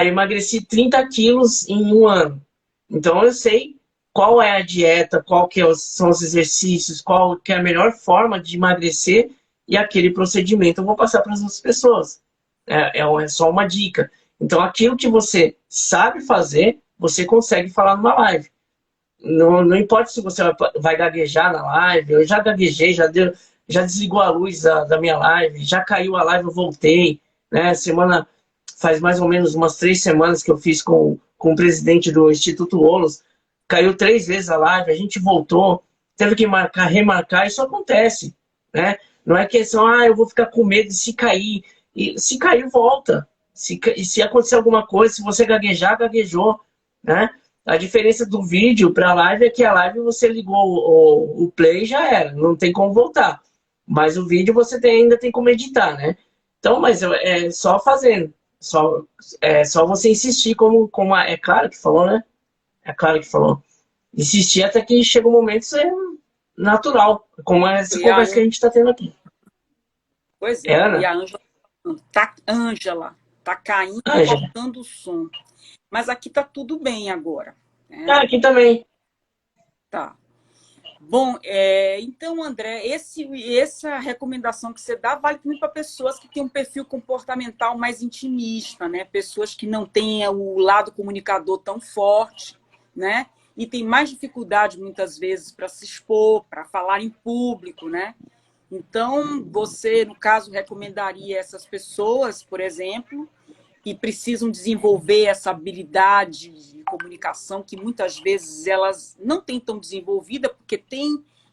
emagreci 30 quilos em um ano. Então, eu sei qual é a dieta, qual que são os exercícios, qual que é a melhor forma de emagrecer e aquele procedimento eu vou passar para as outras pessoas. É só uma dica. Então, aquilo que você sabe fazer, você consegue falar numa live. Não importa se você vai gaguejar na live, eu já gaguejei, já desligou a luz da minha live, já caiu a live, eu voltei, né? Faz mais ou menos umas 3 semanas que eu fiz com o presidente do Instituto Olos, caiu 3 vezes a live, a gente voltou, teve que remarcar, isso acontece, né? Não é questão, eu vou ficar com medo de se cair, e se cair, volta. Se acontecer alguma coisa, se você gaguejar, gaguejou, né? A diferença do vídeo para a live é que a live você ligou o play e já era, não tem como voltar. Mas o vídeo você ainda tem como editar, né? Então, mas é só fazendo. É só você insistir, como é claro que falou, né? É claro que falou. Insistir até que chega um momento isso é natural, como essa conversa que a gente está tendo aqui. Pois é, e a Ângela tá caindo e voltando o som. Mas aqui tá tudo bem agora. Né? Aqui também. Tá. Bom, então, André, essa recomendação que você dá vale também para pessoas que têm um perfil comportamental mais intimista, né? Pessoas que não têm o lado comunicador tão forte, né? E tem mais dificuldade, muitas vezes, para se expor, para falar em público, né? Então, você, no caso, recomendaria essas pessoas, por exemplo, que precisam desenvolver essa habilidade de comunicação que muitas vezes elas não têm tão desenvolvida porque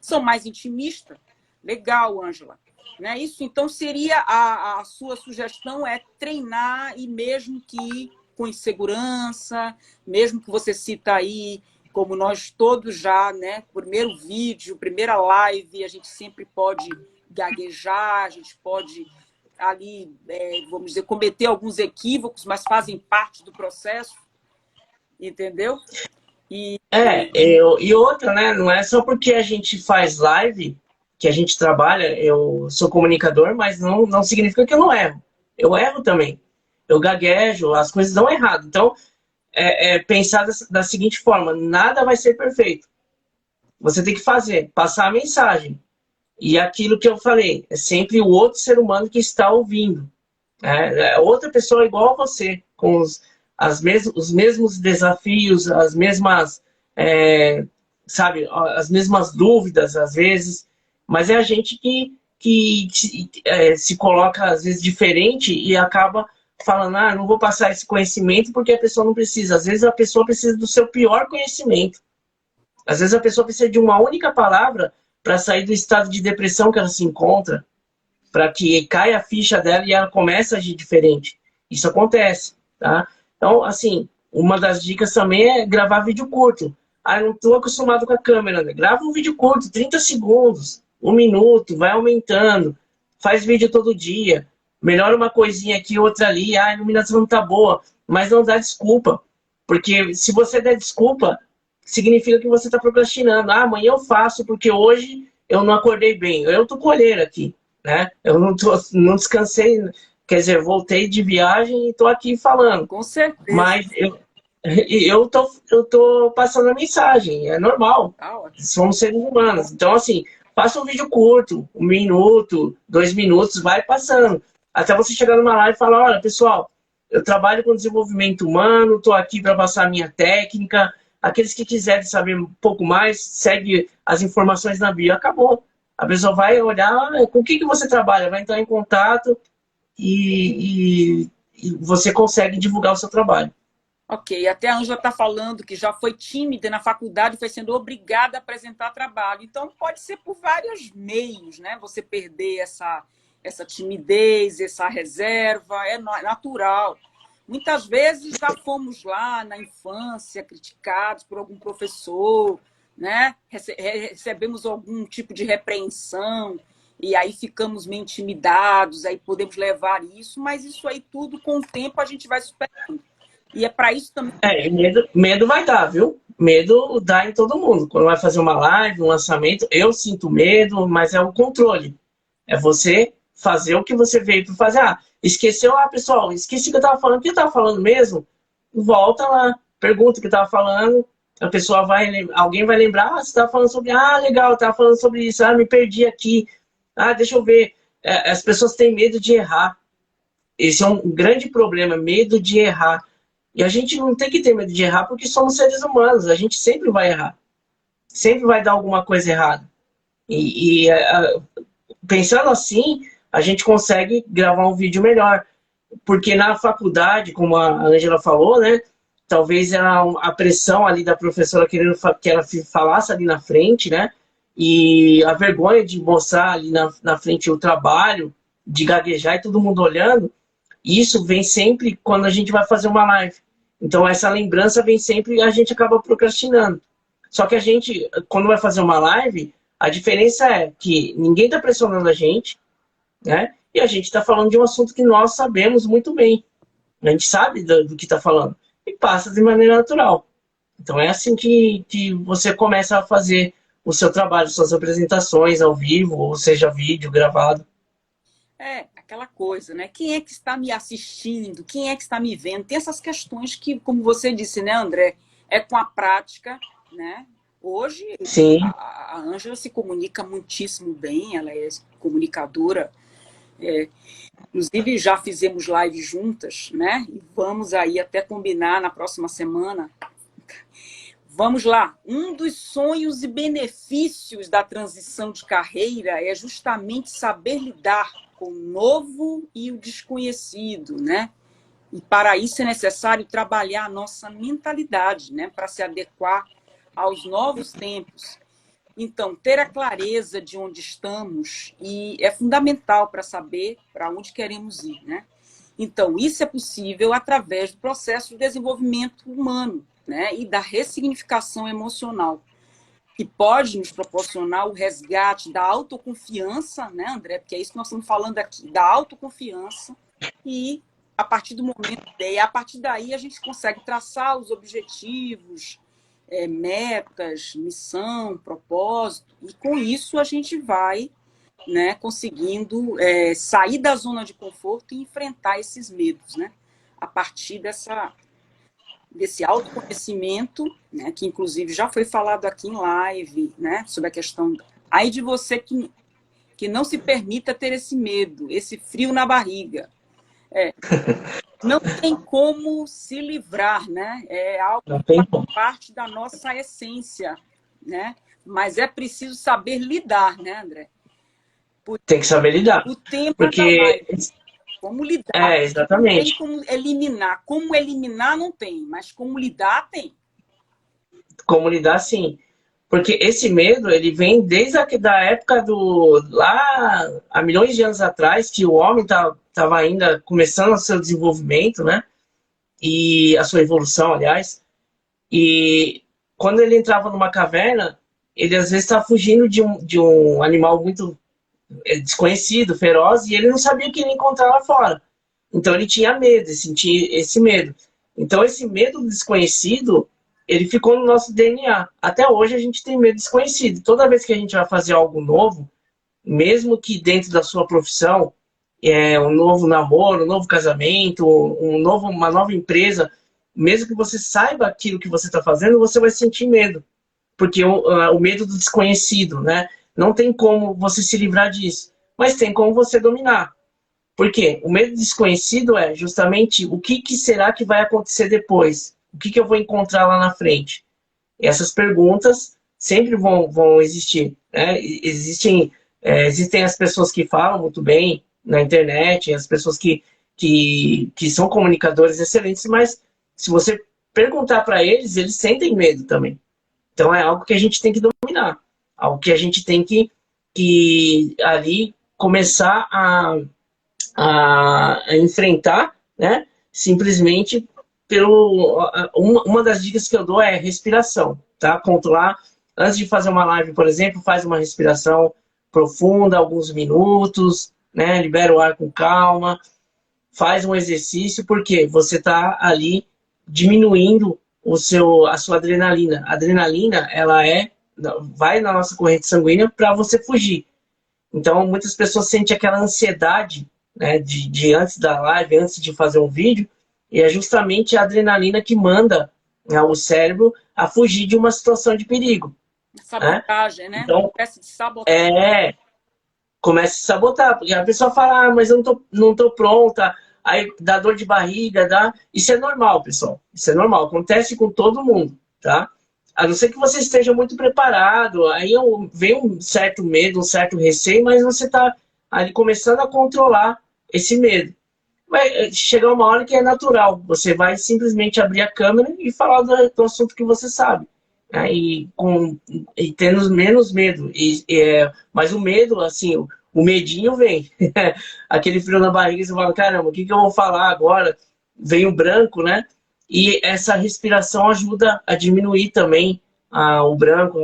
são mais intimistas. Legal, Ângela. Né? Isso, então, seria a sua sugestão é treinar e mesmo que com insegurança, mesmo que você cita aí, como nós todos já, né? Primeiro vídeo, primeira live, a gente sempre pode gaguejar, a gente pode ali, vamos dizer, cometer alguns equívocos, mas fazem parte do processo, entendeu? E outra, né? Não é só porque a gente faz live que a gente trabalha, eu sou comunicador, mas não significa que eu não erro. Eu erro também. Eu gaguejo, as coisas dão errado. Então, pensar da seguinte forma, nada vai ser perfeito. Você tem que fazer, passar a mensagem. E aquilo que eu falei, é sempre o outro ser humano que está ouvindo. Outra pessoa igual a você, com os mesmos desafios, as mesmas, sabe, as mesmas dúvidas, às vezes. Mas é a gente que se coloca, às vezes, diferente e acaba falando, não vou passar esse conhecimento porque a pessoa não precisa. Às vezes a pessoa precisa do seu pior conhecimento. Às vezes a pessoa precisa de uma única palavra para sair do estado de depressão que ela se encontra, para que caia a ficha dela e ela comece a agir diferente. Isso acontece, tá? Então, assim, uma das dicas também é gravar vídeo curto. Eu não estou acostumado com a câmera, né? Grava um vídeo curto, 30 segundos, 1 minuto, vai aumentando, faz vídeo todo dia, melhora uma coisinha aqui, outra ali, a iluminação não tá boa, mas não dá desculpa, porque se você der desculpa, significa que você está procrastinando. Amanhã eu faço porque hoje eu não acordei bem. Eu tô colheira aqui, né? Eu não descansei, quer dizer, voltei de viagem e tô aqui falando. Com certeza. Mas eu tô passando a mensagem, é normal. Somos seres humanos. Então, assim, faça um vídeo curto, 1 minuto, 2 minutos, vai passando. Até você chegar numa live e falar, olha, pessoal, eu trabalho com desenvolvimento humano, estou aqui para passar a minha técnica. Aqueles que quiserem saber um pouco mais, segue as informações na bio. Acabou. A pessoa vai olhar com o que você trabalha, vai entrar em contato e você consegue divulgar o seu trabalho. Ok, até a Ângela está falando que já foi tímida na faculdade, foi sendo obrigada a apresentar trabalho. Então, pode ser por vários meios, né? Você perder essa timidez, essa reserva, é natural. Muitas vezes já fomos lá na infância criticados por algum professor, né? Recebemos algum tipo de repreensão e aí ficamos meio intimidados, aí podemos levar isso, mas isso aí tudo com o tempo a gente vai superando. E é para isso também. Medo vai dar, viu? medo dá em todo mundo. Quando vai fazer uma live, um lançamento, eu sinto medo, mas é o controle. É você fazer o que você veio para fazer. Ah, esqueceu? Ah, pessoal, esqueci o que eu estava falando. O que eu estava falando mesmo? Volta lá, pergunta o que eu estava falando. A pessoa vai, alguém vai lembrar, ah, você estava falando sobre, ah, legal, eu estava falando sobre isso, ah, me perdi aqui. Ah, deixa eu ver. As pessoas têm medo de errar. Esse é um grande problema, medo de errar. E a gente não tem que ter medo de errar porque somos seres humanos, a gente sempre vai errar. Sempre vai dar alguma coisa errada. Pensando assim, a gente consegue gravar um vídeo melhor. Porque na faculdade, como a Ângela falou, né? Talvez a pressão ali da professora querendo que ela falasse ali na frente, né? E a vergonha de mostrar ali na frente o trabalho, de gaguejar e todo mundo olhando, isso vem sempre quando a gente vai fazer uma live. Então essa lembrança vem sempre e a gente acaba procrastinando. Só que a gente, quando vai fazer uma live, a diferença é que ninguém está pressionando a gente, né? E a gente está falando de um assunto que nós sabemos muito bem. A gente sabe do que está falando. E passa de maneira natural. Então é assim que você começa a fazer o seu trabalho, suas apresentações ao vivo, ou seja, vídeo gravado. É, aquela coisa, né? Quem é que está me assistindo? Quem é que está me vendo? Tem essas questões que, como você disse, né, André? É com a prática, né? Hoje, Sim. a Ângela se comunica muitíssimo bem, ela é comunicadora. Inclusive, já fizemos live juntas, né? E vamos aí até combinar na próxima semana. Vamos lá. Um dos sonhos e benefícios da transição de carreira é justamente saber lidar com o novo e o desconhecido, né? E para isso é necessário trabalhar a nossa mentalidade, né? Para se adequar aos novos tempos. Então, ter a clareza de onde estamos e é fundamental para saber para onde queremos ir, né? Então, isso é possível através do processo de desenvolvimento humano, né? E da ressignificação emocional, que pode nos proporcionar o resgate da autoconfiança, né, André? Porque é isso que nós estamos falando aqui, da autoconfiança, e a partir do momento, a partir daí a gente consegue traçar os objetivos, metas, missão, propósito, e com isso a gente vai, né, conseguindo sair da zona de conforto e enfrentar esses medos, né? A partir desse autoconhecimento, né, que inclusive já foi falado aqui em live, né, sobre a questão aí de você que não se permita ter esse medo, esse frio na barriga. Não tem como se livrar, né? É algo que faz parte da nossa essência, né? Mas é preciso saber lidar, né, André? Tem que saber lidar. O tema Porque... da live. Como lidar? Exatamente. Não tem como eliminar. Como eliminar não tem, mas como lidar tem. Como lidar, sim. Porque esse medo, ele vem desde da época lá há milhões de anos atrás, que o homem estava ainda começando o seu desenvolvimento, né? E a sua evolução, aliás. E quando ele entrava numa caverna, ele às vezes estava fugindo de um animal muito desconhecido, feroz, e ele não sabia o que ele encontrar lá fora. Então ele tinha medo, sentia esse medo. Então esse medo do desconhecido, ele ficou no nosso DNA. Até hoje a gente tem medo desconhecido. Toda vez que a gente vai fazer algo novo, mesmo que dentro da sua profissão, um novo namoro, um novo casamento, uma nova empresa, mesmo que você saiba aquilo que você está fazendo, você vai sentir medo. Porque o medo do desconhecido, né? Não tem como você se livrar disso, mas tem como você dominar. Por quê? O medo desconhecido é justamente o que será que vai acontecer depois? O que eu vou encontrar lá na frente? Essas perguntas sempre vão existir, né? Existem as pessoas que falam muito bem na internet, as pessoas que são comunicadores excelentes, mas se você perguntar para eles, eles sentem medo também. Então é algo que a gente tem que dominar, algo que a gente tem que ali começar a enfrentar, né? Simplesmente uma das dicas que eu dou é respiração, tá? Controlar, antes de fazer uma live, por exemplo, faz uma respiração profunda, alguns minutos, né? Libera o ar com calma, faz um exercício, porque você está ali diminuindo a sua adrenalina. A adrenalina, ela vai na nossa corrente sanguínea para você fugir. Então, muitas pessoas sentem aquela ansiedade, né, de antes da live, antes de fazer um vídeo, e é justamente a adrenalina que manda, né, o cérebro a fugir de uma situação de perigo. Né? Sabotagem, né? Então, Espécie de sabotagem. começa a se sabotar, porque a pessoa fala, mas eu não tô pronta, aí dá dor de barriga, dá... Isso é normal, pessoal, isso é normal, acontece com todo mundo, tá? A não ser que você esteja muito preparado, aí vem um certo medo, um certo receio, mas você tá ali começando a controlar esse medo. Vai chegar uma hora que é natural, você vai simplesmente abrir a câmera e falar do assunto que você sabe. Né? E tendo menos medo. Mas o medo, assim, o medinho vem. Aquele frio na barriga, você fala, caramba, o que eu vou falar agora? Vem o branco, né? E essa respiração ajuda a diminuir também o branco,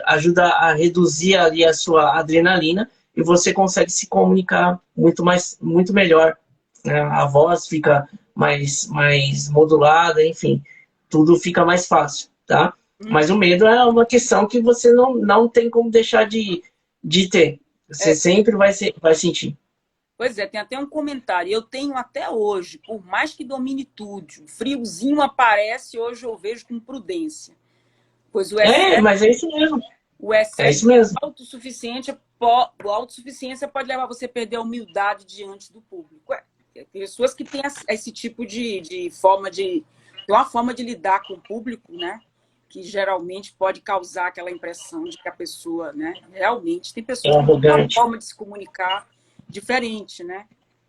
ajuda a reduzir ali a sua adrenalina e você consegue se comunicar muito melhor, né? A voz fica mais modulada, enfim, tudo fica mais fácil, tá? Mas o medo é uma questão que você não tem como deixar de ter. Você sempre vai sentir. Pois é, tem até um comentário. Eu tenho até hoje, por mais que domine tudo, o friozinho aparece, hoje eu vejo com prudência. Pois Mas é isso mesmo. o É excesso isso mesmo. de autossuficiência pode levar você a perder a humildade diante do público. Tem pessoas que têm esse tipo de forma de... Tem uma forma de lidar com o público, né? Que geralmente pode causar aquela impressão de que a pessoa, né? Realmente, tem É pessoas que têm uma arrogante. forma de se comunicar diferente, né?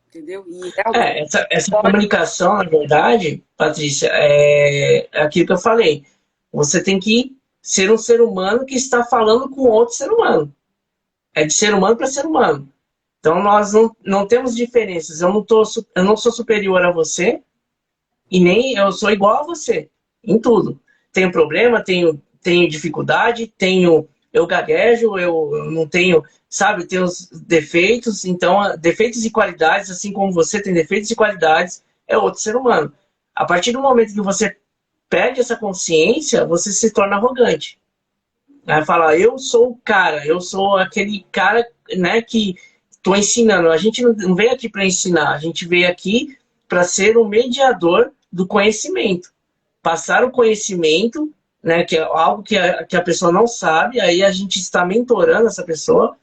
Entendeu? E realmente Essa pode... comunicação, na verdade, Patrícia, é aquilo que eu falei. Você tem que ser um ser humano que está falando com outro ser humano. É de ser humano para ser humano. Então, nós não temos diferenças. Eu não sou superior a você e nem eu sou igual a você em tudo. Tenho problema, tenho dificuldade, eu gaguejo, eu não tenho, sabe, tenho os defeitos. Então, defeitos e qualidades, assim como você tem defeitos e qualidades, é outro ser humano. A partir do momento que você perde essa consciência, você se torna arrogante. Aí fala, eu sou o cara, eu sou aquele cara, né, que estou ensinando. A gente não veio aqui para ensinar, a gente veio aqui para ser um mediador do conhecimento. Passar o conhecimento, né, que é algo que a pessoa não sabe, aí a gente está mentorando essa pessoa.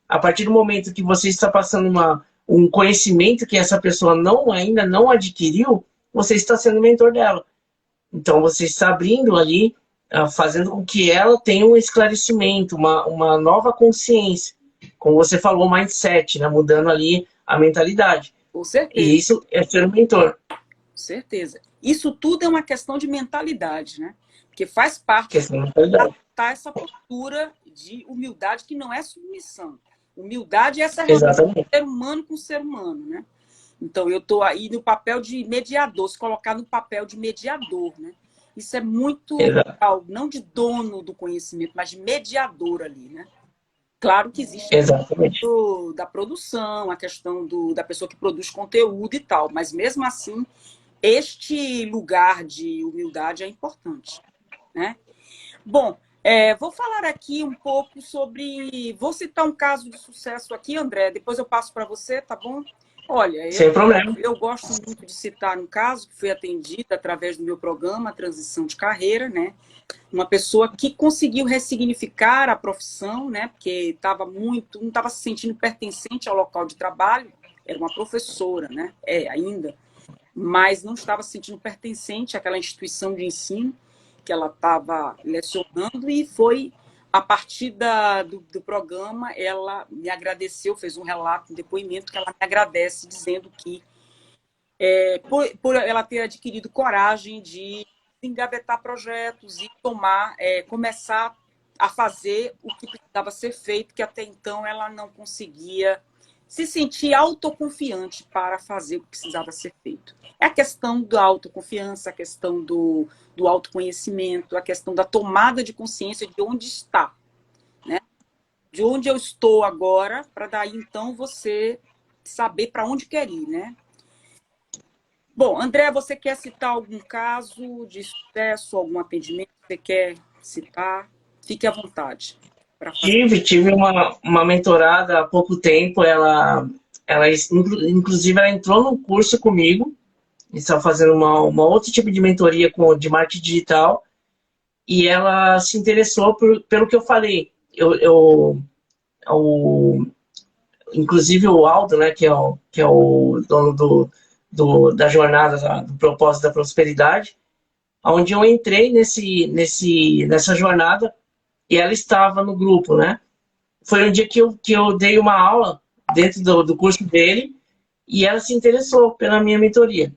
A partir do momento que você está passando um conhecimento que essa pessoa ainda não adquiriu, você está sendo mentor dela. Então, você está abrindo ali, fazendo com que ela tenha um esclarecimento, uma nova consciência. Como você falou, mindset, né? Mudando ali a mentalidade. Com certeza, E isso é ser um mentor. com certeza. Isso tudo é uma questão de mentalidade, né? Porque faz parte Questão de mentalidade. tá essa postura de humildade que não é submissão. Humildade é essa relação Exatamente. ser humano com ser humano, né? Então, eu estou aí no papel de mediador, se colocar no papel de mediador, né? Isso é muito Exato. legal, não de dono do conhecimento, mas de mediador ali, né? Claro que existe a Exatamente. questão da produção, a questão da pessoa que produz conteúdo e tal, mas mesmo assim, este lugar de humildade é importante, né? Bom, vou falar aqui um pouco sobre... Vou citar um caso de sucesso aqui, André, depois eu passo para você, tá bom? Olha, Sem problema. eu gosto muito de citar um caso que foi atendido através do meu programa Transição de Carreira, né? Uma pessoa que conseguiu ressignificar a profissão, né? Porque não estava se sentindo pertencente ao local de trabalho, era uma professora, né? Ainda, mas não estava se sentindo pertencente àquela instituição de ensino que ela estava lecionando, e foi a partir do programa, ela me agradeceu, fez um relato, um depoimento que ela me agradece, dizendo que por ela ter adquirido coragem de engavetar projetos e começar a fazer o que precisava ser feito, que até então ela não conseguia se sentir autoconfiante para fazer o que precisava ser feito. É a questão da autoconfiança, a questão do autoconhecimento, a questão da tomada de consciência de onde está, né? De onde eu estou agora, para daí então você saber para onde quer ir, né? Bom, André, você quer citar algum caso de sucesso, algum atendimento que você quer citar? Fique à vontade para fazer. Tive uma mentorada há pouco tempo, inclusive ela entrou num curso comigo, estava fazendo uma outro tipo de mentoria de marketing digital, e ela se interessou pelo que eu falei. O, inclusive o Aldo, né, que é o dono da jornada, do propósito da prosperidade, onde eu entrei nessa jornada e ela estava no grupo, né? Foi um dia que eu dei uma aula dentro do curso dele e ela se interessou pela minha mentoria.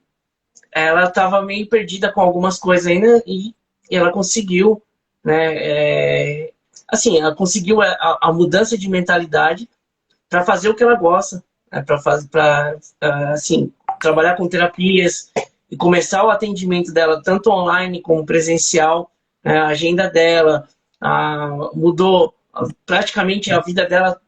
Ela estava meio perdida com algumas coisas ainda e ela conseguiu, né? Assim, ela conseguiu a mudança de mentalidade para fazer o que ela gosta, né, para assim, trabalhar com terapias e começar o atendimento dela tanto online como presencial, né, a agenda dela mudou praticamente a vida dela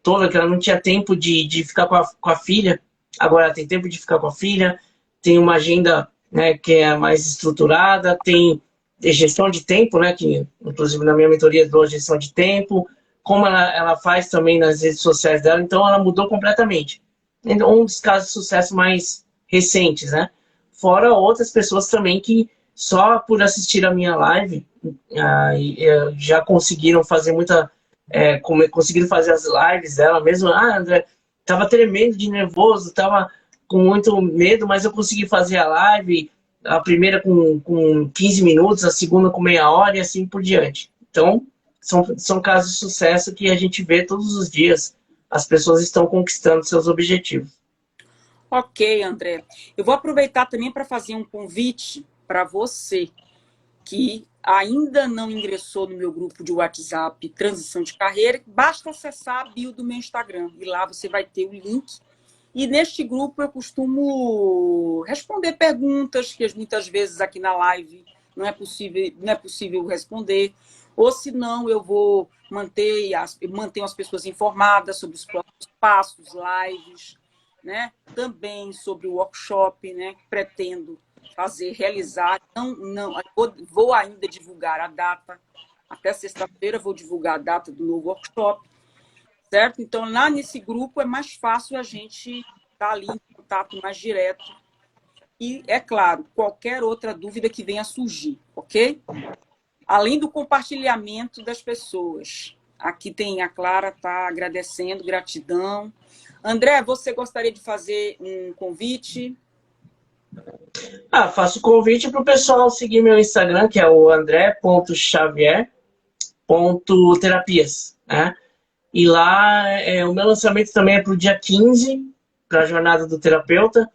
toda, que ela não tinha tempo de ficar com a filha, agora ela tem tempo de ficar com a filha, tem uma agenda, né, que é mais estruturada, tem gestão de tempo, né, que inclusive na minha mentoria dou gestão de tempo, como ela faz também nas redes sociais dela, então ela mudou completamente. Um dos casos de sucesso mais recentes, né? Fora outras pessoas também que só por assistir a minha live já conseguiram fazer conseguiram fazer as lives dela mesmo. André, tava tremendo de nervoso, tava com muito medo, mas eu consegui fazer a live, a primeira com 15 minutos, a segunda com meia hora e assim por diante. Então, são casos de sucesso que a gente vê todos os dias. As pessoas estão conquistando seus objetivos. Ok, André. Eu vou aproveitar também para fazer um convite para você que ainda não ingressou no meu grupo de WhatsApp Transição de Carreira. Basta acessar a bio do meu Instagram e lá você vai ter o link. E neste grupo eu costumo responder perguntas que muitas vezes aqui na live não é possível responder, ou se não eu vou mantenho as pessoas informadas sobre os próximos passos, lives, né? Também sobre o workshop, né? Que pretendo realizar. Não, vou ainda divulgar a data. Até sexta-feira vou divulgar a data do novo workshop, certo? Então, lá nesse grupo é mais fácil a gente estar ali em contato mais direto. E, é claro, qualquer outra dúvida que venha a surgir, ok? Além do compartilhamento das pessoas. Aqui tem a Clara, tá agradecendo, gratidão. André, você gostaria de fazer um convite? Faço convite para o pessoal seguir meu Instagram, que é o andré.xavier.terapias, né? E lá o meu lançamento também é para o dia 15, para a jornada do terapeuta.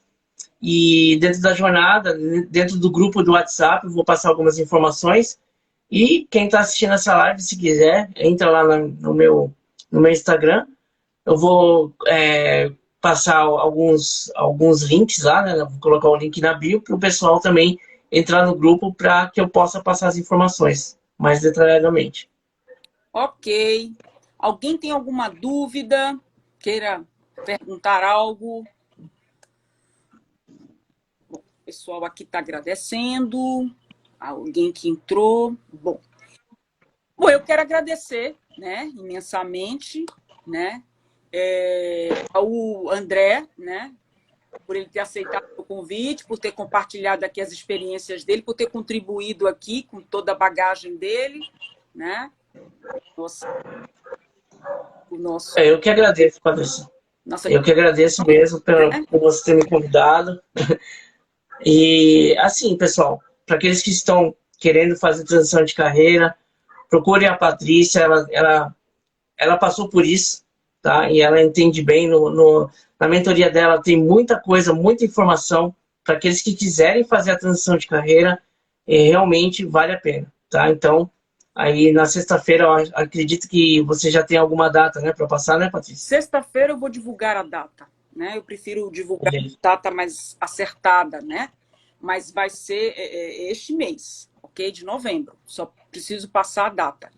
E dentro da jornada, dentro do grupo do WhatsApp, eu vou passar algumas informações. E quem está assistindo essa live, se quiser, entra lá no meu Instagram. Eu vou passar alguns links lá, né? Vou colocar o link na bio para o pessoal também entrar no grupo para que eu possa passar as informações mais detalhadamente. Ok. Alguém tem alguma dúvida? Queira perguntar algo? Bom, o pessoal aqui está agradecendo. Alguém que entrou. Bom, eu quero agradecer, né, imensamente, né, ao André, né, por ele ter aceitado o convite, por ter compartilhado aqui as experiências dele, por ter contribuído aqui com toda a bagagem dele, né? O nosso, Eu que agradeço, Patrícia. nossa, Eu que agradeço mesmo né? por você ter me convidado. E assim, pessoal, para aqueles que estão querendo fazer transição de carreira, procurem a Patrícia, ela passou por isso, tá? E ela entende bem. Na mentoria dela tem muita coisa, muita informação para aqueles que quiserem fazer a transição de carreira, realmente vale a pena, tá? Então, aí na sexta-feira, eu acredito que você já tem alguma data, né, para passar, né, Patrícia? Sexta-feira eu vou divulgar a data, né? Eu prefiro divulgar a data mais acertada, né? Mas vai ser este mês, ok? De novembro. Só preciso passar a data.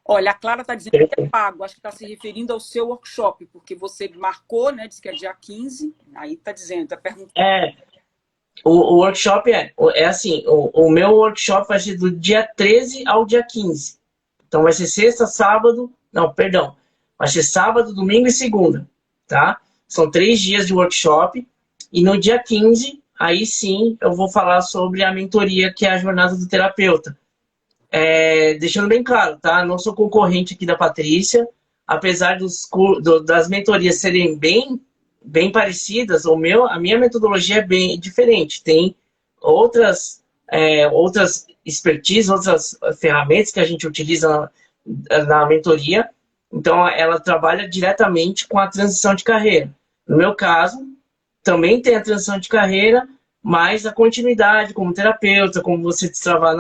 Olha, a Clara está dizendo que é pago, acho que está se referindo ao seu workshop, porque você marcou, né? Diz que é dia 15, aí está dizendo, está perguntando. O workshop é assim, o meu workshop vai ser do dia 13 ao dia 15. Então vai ser sexta, sábado, não, perdão, vai ser sábado, domingo e segunda, tá? São 3 dias de workshop e no dia 15, aí sim, eu vou falar sobre a mentoria, que é a jornada do terapeuta. Deixando bem claro, tá? Não sou concorrente aqui da Patrícia, apesar das mentorias serem bem parecidas, a minha metodologia é bem diferente. Tem outras expertise, outras ferramentas que a gente utiliza na mentoria. Então, ela trabalha diretamente com a transição de carreira. No meu caso, também tem a transição de carreira, mas a continuidade como terapeuta, como você destravar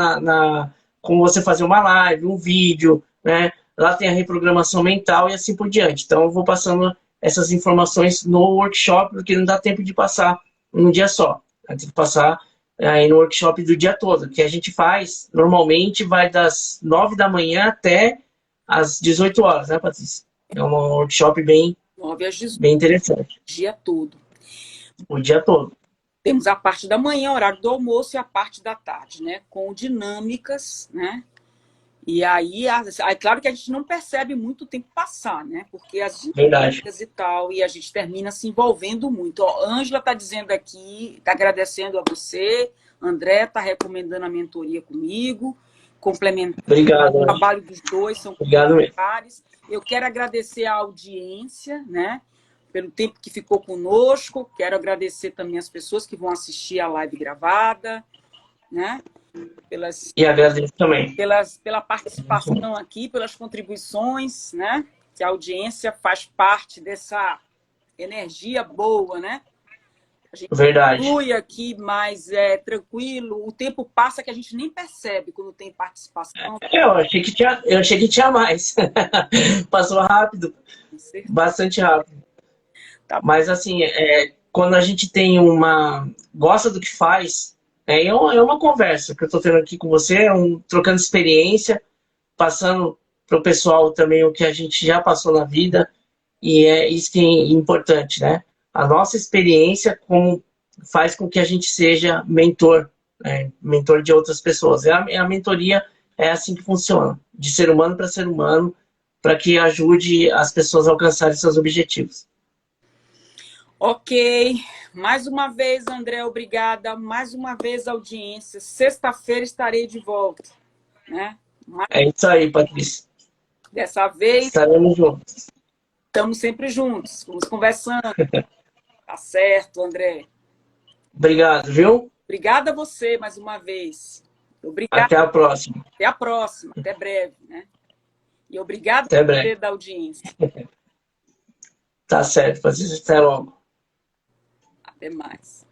como você fazer uma live, um vídeo, né? Lá tem a reprogramação mental e assim por diante. Então, eu vou passando essas informações no workshop, porque não dá tempo de passar num dia só. Tem que passar aí no workshop do dia todo, que a gente faz, normalmente vai das 9 da manhã até às 18 horas, né, Patrícia? É um workshop 9 às 18, bem interessante. dia todo. O dia todo. Temos a parte da manhã, horário do almoço, e a parte da tarde, né? Com dinâmicas, né? E aí, claro que a gente não percebe muito o tempo passar, né? Porque as Verdade. dinâmicas e tal, e a gente termina se envolvendo muito. Ó, Ângela está dizendo aqui, está agradecendo a você, André está recomendando a mentoria comigo, complementando Obrigado, o trabalho dos dois, são obrigado mesmo. complementares. Eu quero agradecer a audiência, né? Pelo tempo que ficou conosco. Quero agradecer também as pessoas que vão assistir a live gravada, né? E agradeço também. Pela participação aqui, pelas contribuições, né? Que a audiência faz parte dessa energia boa, né? A gente Verdade. flui aqui, mas é tranquilo. O tempo passa que a gente nem percebe quando tem participação. Eu achei que tinha mais. Passou rápido, bastante rápido. Tá. Mas assim, quando a gente tem gosta do que faz, é uma conversa que eu estou tendo aqui com você, trocando experiência, passando para o pessoal também o que a gente já passou na vida, e é isso que é importante, né? A nossa experiência faz com que a gente seja mentor, né? Mentor de outras pessoas. A mentoria é assim que funciona, de ser humano para ser humano, para que ajude as pessoas a alcançarem seus objetivos. Ok. Mais uma vez, André, obrigada. Mais uma vez, audiência. Sexta-feira estarei de volta, né? É isso aí, Patrícia. Dessa vez, estaremos juntos. Estamos sempre juntos, vamos conversando. Tá certo, André. Obrigado, viu? Obrigada a você mais uma vez. Obrigada. Até a próxima. Até a próxima, até breve, né? E obrigado Até por breve. você da audiência. Tá certo, Patrícia. Até logo. Até mais.